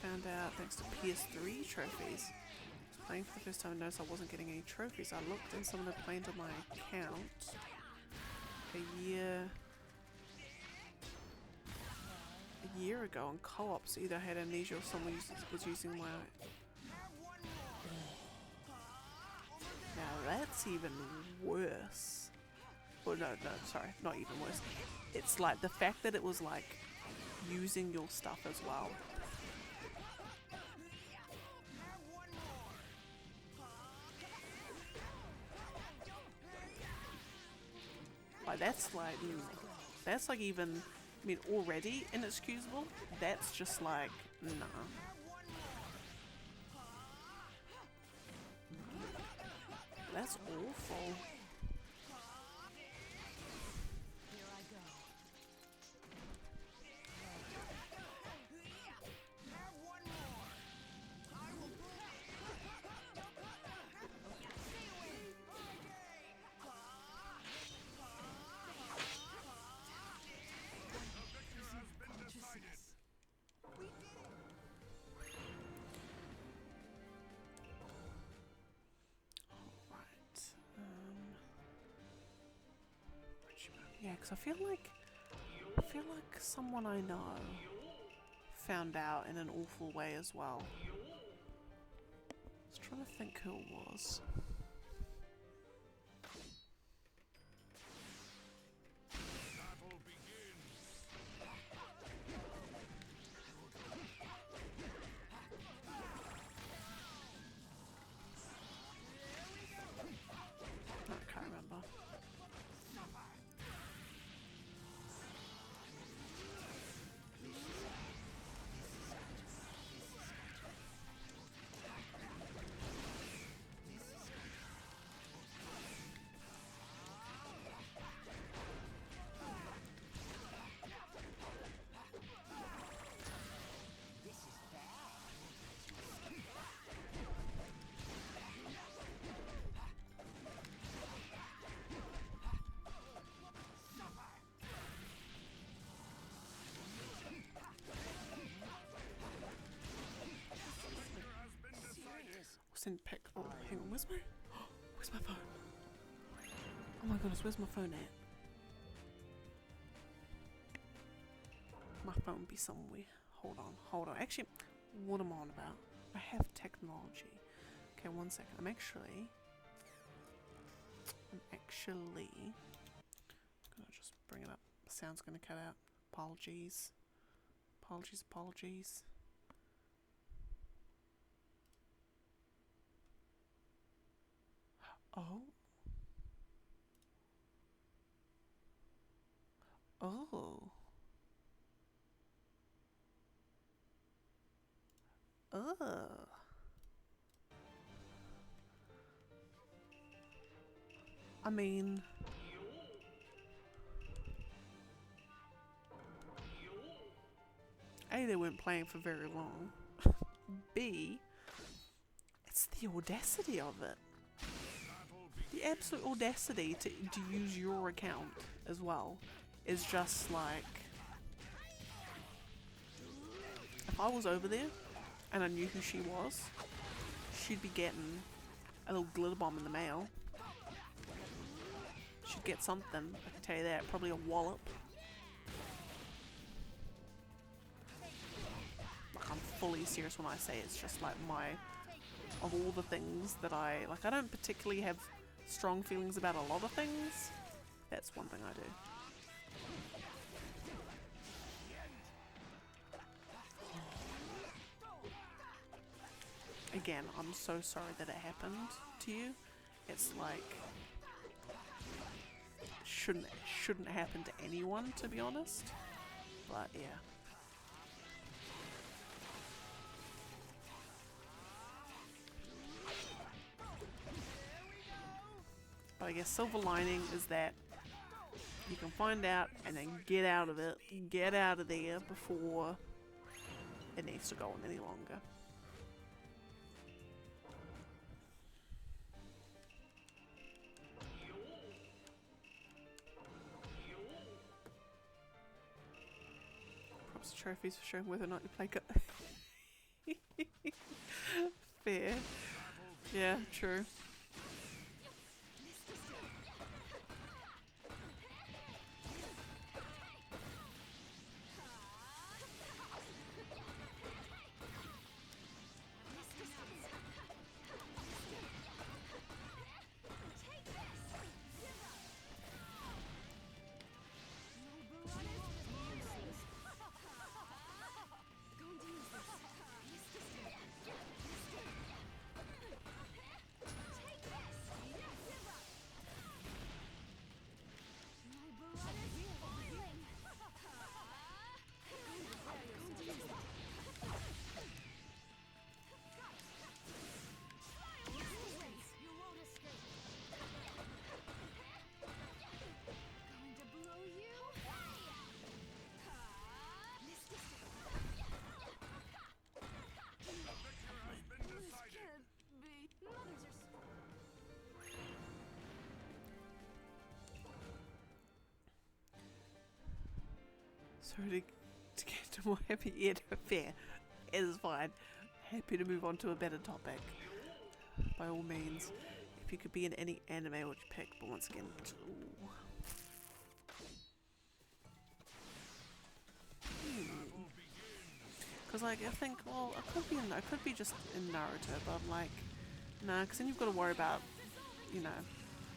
Found out thanks to PS3 trophies. Playing for the first time, I noticed I wasn't getting any trophies. I looked and someone had played on my account a year ago on co-ops. Either I had amnesia or someone was using my... Now that's even worse. Well, no, sorry, not even worse. It's like the fact that it was like using your stuff as well. Like that's like even, I mean, already inexcusable. That's just like, nah. That's awful. Yeah, because I feel like someone I know found out in an awful way as well. I was trying to think who it was. I can't remember. Send pick. Oh, hang on. Where's my phone? Oh my goodness, where's my phone at? My phone be somewhere. Hold on. Actually, what am I on about? I have technology. Okay, one second. I'm actually gonna just bring it up. The sound's gonna cut out. Apologies. Apologies. Oh. I mean, A, they weren't playing for very long. B, it's the audacity of it. The absolute audacity to use your account as well is just like, if I was over there and I knew who she was, she'd be getting a little glitter bomb in the mail. She'd get something, I can tell you that, probably a wallop. Like, I'm fully serious when I say it's just like of all the things that I don't particularly have strong feelings about a lot of things. That's one thing I do. Again, I'm so sorry that it happened to you. It's like, shouldn't happen to anyone, to be honest. But yeah. But I guess silver lining is that you can find out and then get out of it. Get out of there before it needs to go on any longer. Props to trophies for showing whether or not you play good. Fair. Yeah, true. Sorry to get to more happy yet fair. It is fine. Happy to move on to a better topic. By all means. If you could be in any anime, which you pick, but once again, ooh. Because like I think, well, it could be just in Naruto, but I'm like, nah, because then you've got to worry about, you know,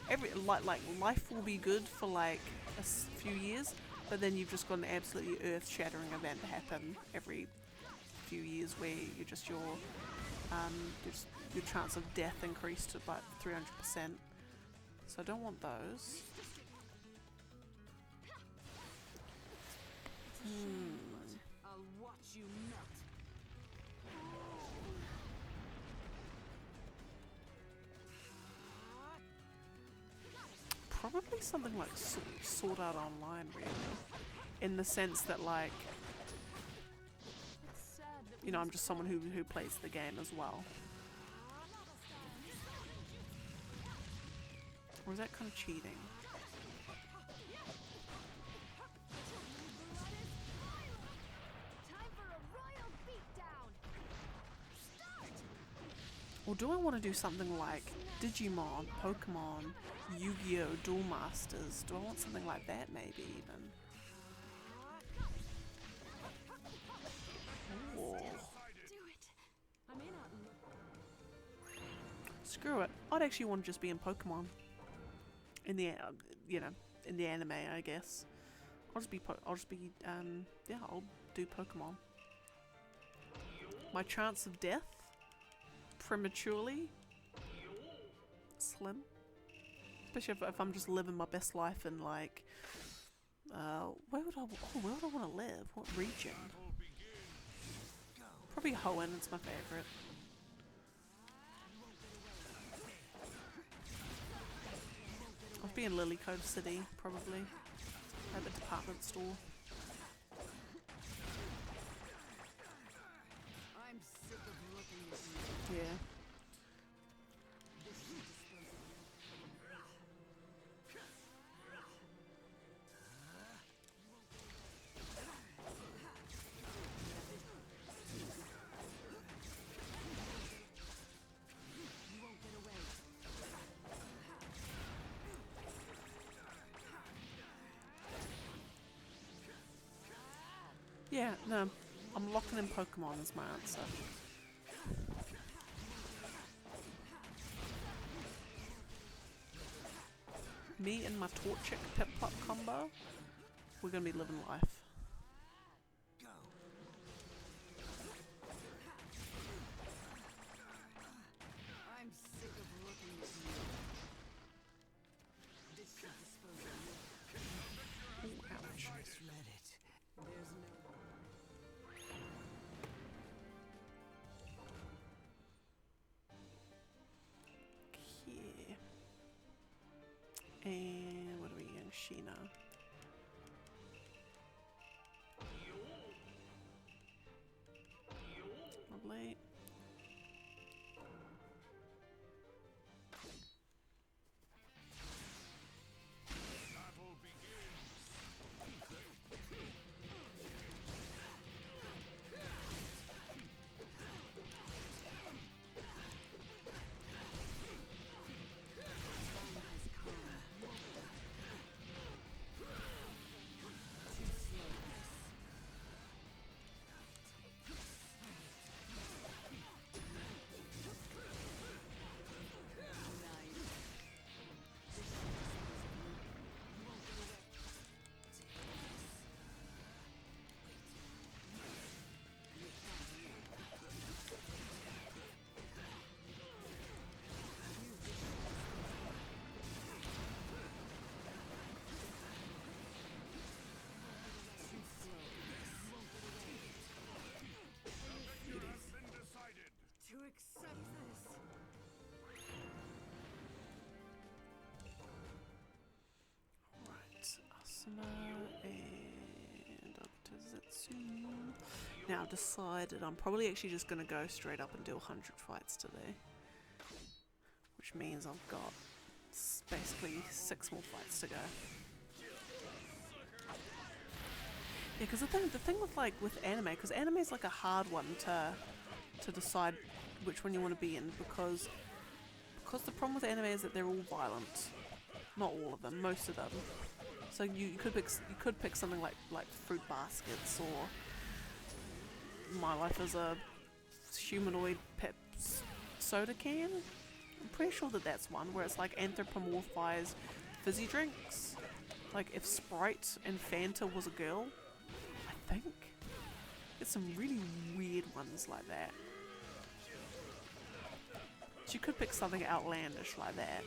every like life will be good for like a few years, but then you've just got an absolutely earth-shattering event to happen every few years where your chance of death increased to about 300%. So I don't want those. I'll watch you melt. Probably something like Sword Art Online, really. In the sense that, like, It's sad that you know, I'm just someone who plays the game as well. Or is that kind of cheating? time for a royal beatdown. Start. Or do I want to do something like Digimon, Pokemon, Yu-Gi-Oh! Duel Masters? Do I want something like that, maybe, even? Oh. Do it. I may not Screw it. I'd actually want to just be in Pokemon. In the, you know, in the anime, I guess. I'll just be, yeah, I'll do Pokemon. My chance of death? Prematurely? Slim? Especially if I'm just living my best life in, like, where would I want to live? What region? Probably Hoenn, it's my favourite. I'll be in Lily Cove City, probably. At the department store. I'm sick of looking at you. Yeah. Yeah, no. I'm locking in Pokemon as my answer. Me and my Torchic Pip-Pop combo, we're gonna be living life. I'm sick of looking at you. This should dispose of you. Ooh, ouch. Misread it. There's no. Yeah. And what are we getting? Sheena. Lovely. To accept this. Right, Asuna and Dr. Zetsu. Now I've decided I'm probably actually just going to go straight up and do 100 fights today. Which means I've got basically 6 more fights to go. Yeah, because the thing with anime, because anime is like a hard one to decide which one you want to be in, because the problem with anime is that they're all violent. Not all of them, most of them. So you could pick something like fruit baskets, or my life as a humanoid pep soda can. I'm pretty sure that that's one where it's like anthropomorphized fizzy drinks. Like if Sprite and Fanta was a girl, I think. It's some really weird ones like that. So you could pick something outlandish like that.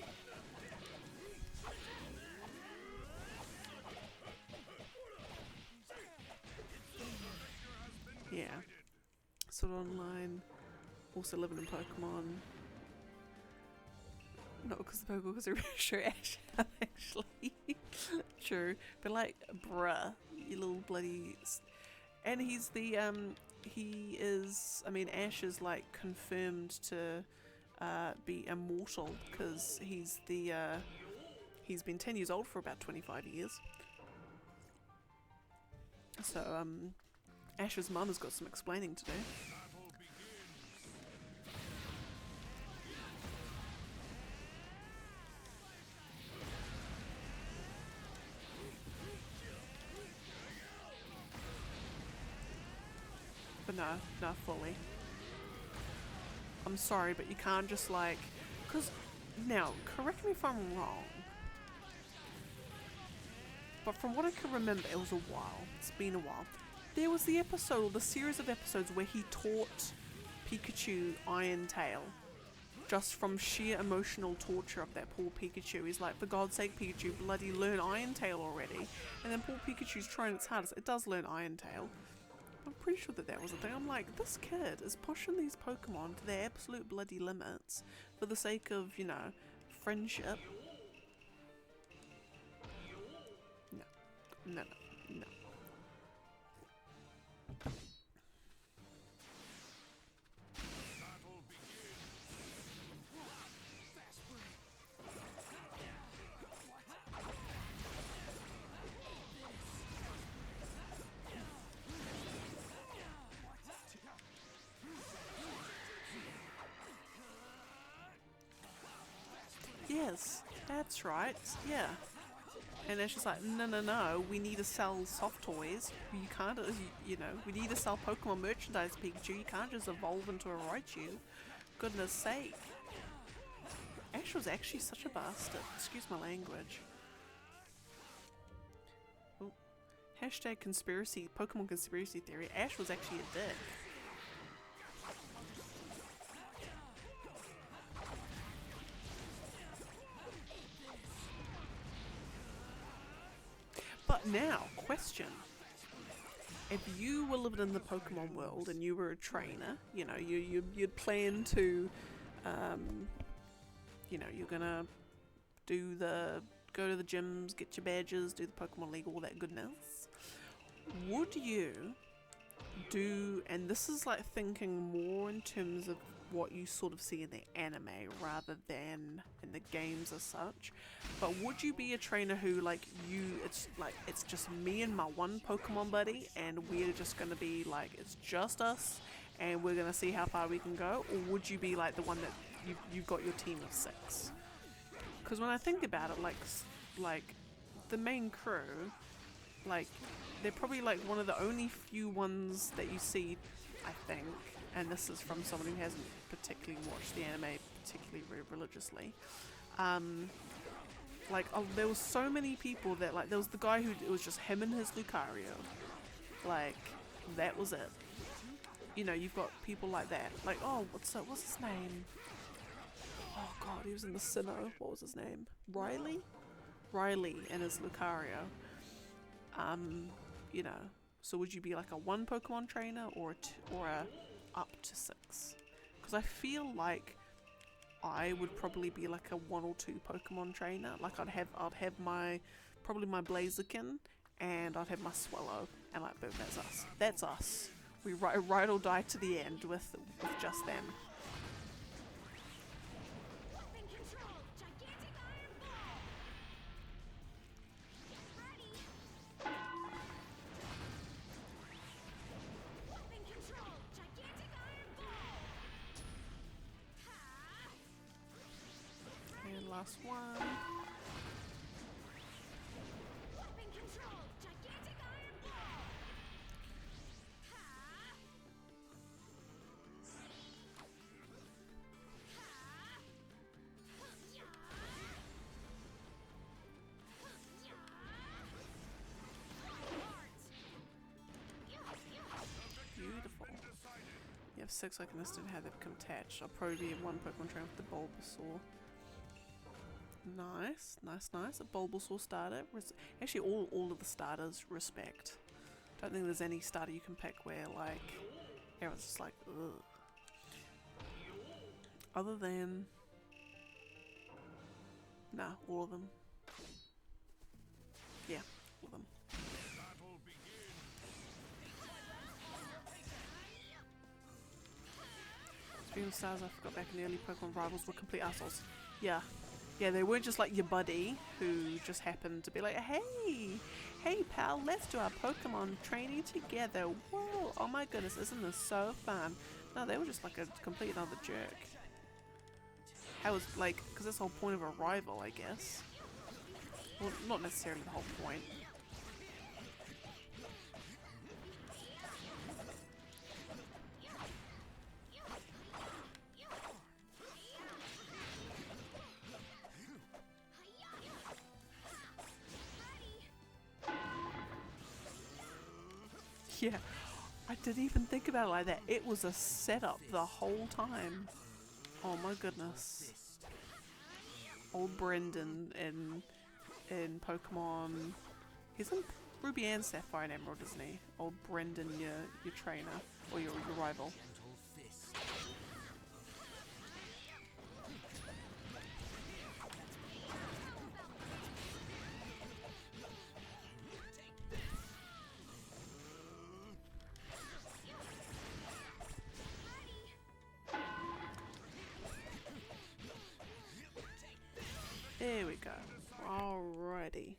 Yeah. Sword Online. Also living in Pokemon. Not because the Pokeballs are sure actually. True. But like, bruh, you little bloody... And he's the, he is, I mean, Ash is like confirmed to be immortal because he's the, he's been 10 years old for about 25 years. So, Ash's mum has got some explaining to do. But no, not fully. I'm sorry, but you can't just like, cause now, correct me if I'm wrong, but from what I can remember, it was a while, it's been a while. There was the episode, the series of episodes where he taught Pikachu Iron Tail. Just from sheer emotional torture of that poor Pikachu. He's like, for God's sake, Pikachu, bloody learn Iron Tail already. And then poor Pikachu's trying its hardest. It does learn Iron Tail. I'm pretty sure that that was a thing. I'm like, this kid is pushing these Pokemon to their absolute bloody limits for the sake of, you know, friendship. No. No, no, no. Yes, that's right, yeah. And it's just like, no, no, no, we need to sell soft toys. You can't, you know, we need to sell Pokemon merchandise, Pikachu. You can't just evolve into a Raichu. Goodness sake. Ash was actually such a bastard. Excuse my language. Oh. Hashtag conspiracy, Pokemon conspiracy theory. Ash was actually a dick. But now, question. If you were living in the Pokemon world and you were a trainer, you know, you'd plan to, you know, you're gonna go to the gyms, get your badges, do the Pokemon League, all that goodness. Would you do, and this is like thinking more in terms of what you sort of see in the anime rather than in the games as such, but would you be a trainer who like it's just me and my one Pokemon buddy and we're just gonna be like, it's just us and we're gonna see how far we can go, or would you be like the one that you've got your team of 6? Because when I think about it, like the main crew, like they're probably like one of the only few ones that you see, I think, and this is from someone who hasn't particularly watched the anime particularly religiously. Like, there was so many people that, like, there was the guy who, it was just him and his Lucario. Like, that was it. You know, you've got people like that. Like, oh, what's his name? Oh god, he was in the Sinnoh. What was his name? Riley? Riley and his Lucario. You know, so would you be like a 1 Pokemon trainer or a up to 6? Because I feel like I would probably be like a 1 or 2 Pokemon trainer. Like I'd have probably my Blaziken, and I'd have my Swallow, and like boom, that's us. That's us. We ride or die to the end with just them. Weapon control, gigantic iron ball. Ready. Weapon control, gigantic iron ball. Ha! And last one. Weapon 6 I can understand how they become attached. I'll probably be in one Pokemon train with the Bulbasaur. Nice, nice, nice. A Bulbasaur starter. Actually, all of the starters respect. Don't think there's any starter you can pick where, like, everyone's just like, ugh. Other than... Nah, all of them. Yeah, all of them. Speaking of stars, I forgot back in the early Pokemon rivals were complete assholes. Yeah. Yeah, they weren't just like your buddy who just happened to be like, hey pal, let's do our Pokemon training together. Whoa, oh my goodness, isn't this so fun? No, they were just like a complete another jerk. That was like, because that's the whole point of a rival, I guess. Well, not necessarily the whole point. Yeah, I didn't even think about it like that. It was a setup the whole time. Oh my goodness. Old Brendan in Pokemon. He's in Ruby and Sapphire and Emerald, isn't he? Old Brendan, your trainer, or your rival. There we go. Alrighty.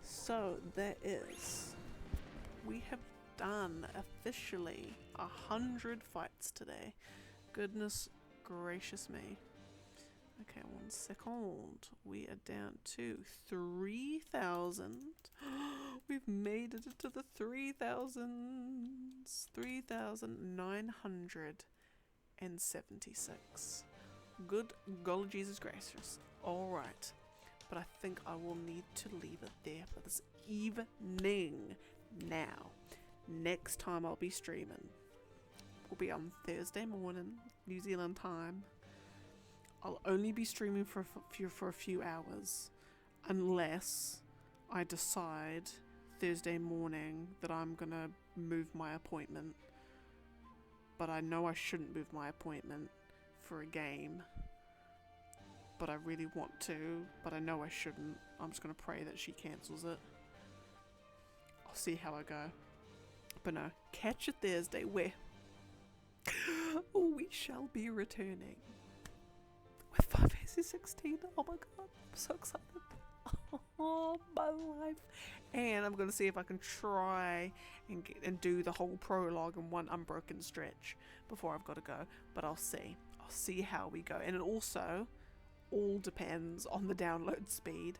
So that is, we have done officially 100 fights today. Goodness gracious me. Okay, 1 second. We are down to 3,000. We've made it into the 3,000s. 3,976. Good golly Jesus gracious. Alright. But I think I will need to leave it there for this evening. Now, next time I'll be streaming will be on Thursday morning, New Zealand time. I'll only be streaming for a few hours, unless I decide Thursday morning that I'm gonna move my appointment. But I know I shouldn't move my appointment for a game. But I really want to, but I know I shouldn't. I'm just gonna pray that she cancels it. I'll see how I go. But no, catch it Thursday where we shall be returning with 5 16. Oh my god, I'm so excited. Oh my life. And I'm gonna see if I can try and do the whole prologue in one unbroken stretch before I've got to go. But I'll see. I'll see how we go. And it also all depends on the download speed.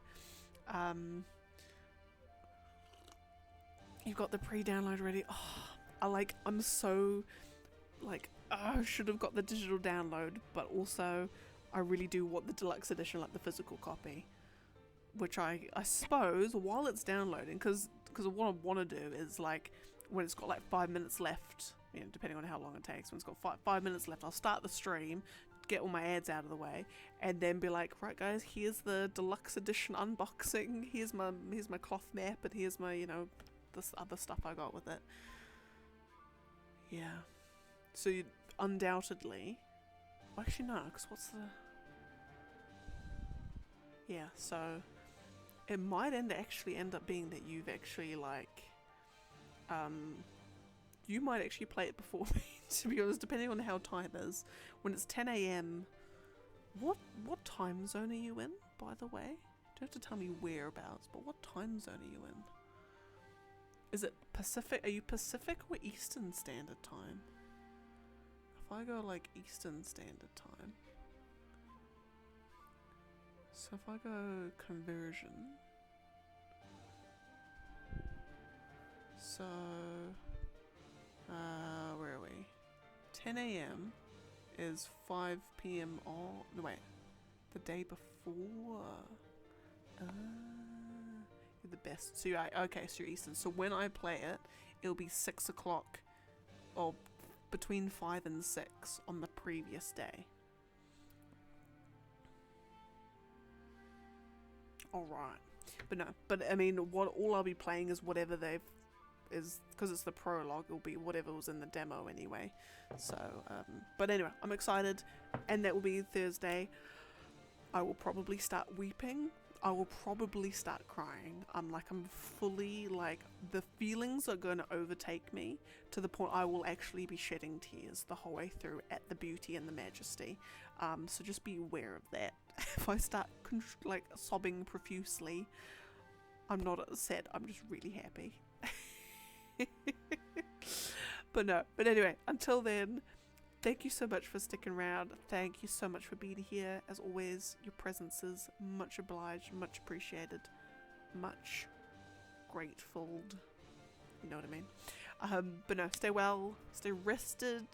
You've got the pre-download ready. Oh, I'm so like, I should have got the digital download, but also I really do want the deluxe edition, like the physical copy, which I suppose while it's downloading, because what I want to do is, like, when it's got like 5 minutes left, you know, depending on how long it takes, when it's got 5 minutes left, I'll start the stream, get all my ads out of the way, and then be like, right guys, here's the deluxe edition unboxing, here's my cloth map, and here's my, you know, this other stuff I got with it. Yeah. So you undoubtedly, well, actually no, because what's the, yeah, so it might actually end up being that you've actually, like, you might actually play it before me, to be honest, depending on how time is. When it's 10 AM, what time zone are you in, by the way? You don't have to tell me whereabouts, but what time zone are you in? Is it Pacific? Are you Pacific or Eastern Standard Time? If I go like Eastern Standard Time, so if I go conversion, so where are we? 10 AM is 5 PM on, no wait, the day before. You're the best. So okay, so you're Eastern. So when I play it, it'll be 6 o'clock or between 5 and 6 on the previous day. Alright. But no, but I mean, all I'll be playing is whatever because it's the prologue, it'll be whatever was in the demo anyway. So, but anyway, I'm excited, and that will be Thursday. I will probably start weeping. I will probably start crying. I'm fully, the feelings are going to overtake me to the point I will actually be shedding tears the whole way through at the beauty and the majesty. So just be aware of that. If I start sobbing profusely, I'm not upset, I'm just really happy. But anyway, until then, thank you so much for sticking around. Thank you so much for being here. As always, your presence is much obliged, much appreciated, much grateful. You know what I mean? But no, stay well, stay rested,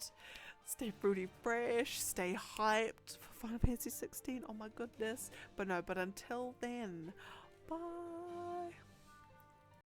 stay fruity fresh, stay hyped for Final Fantasy 16. Oh my goodness. But until then, bye.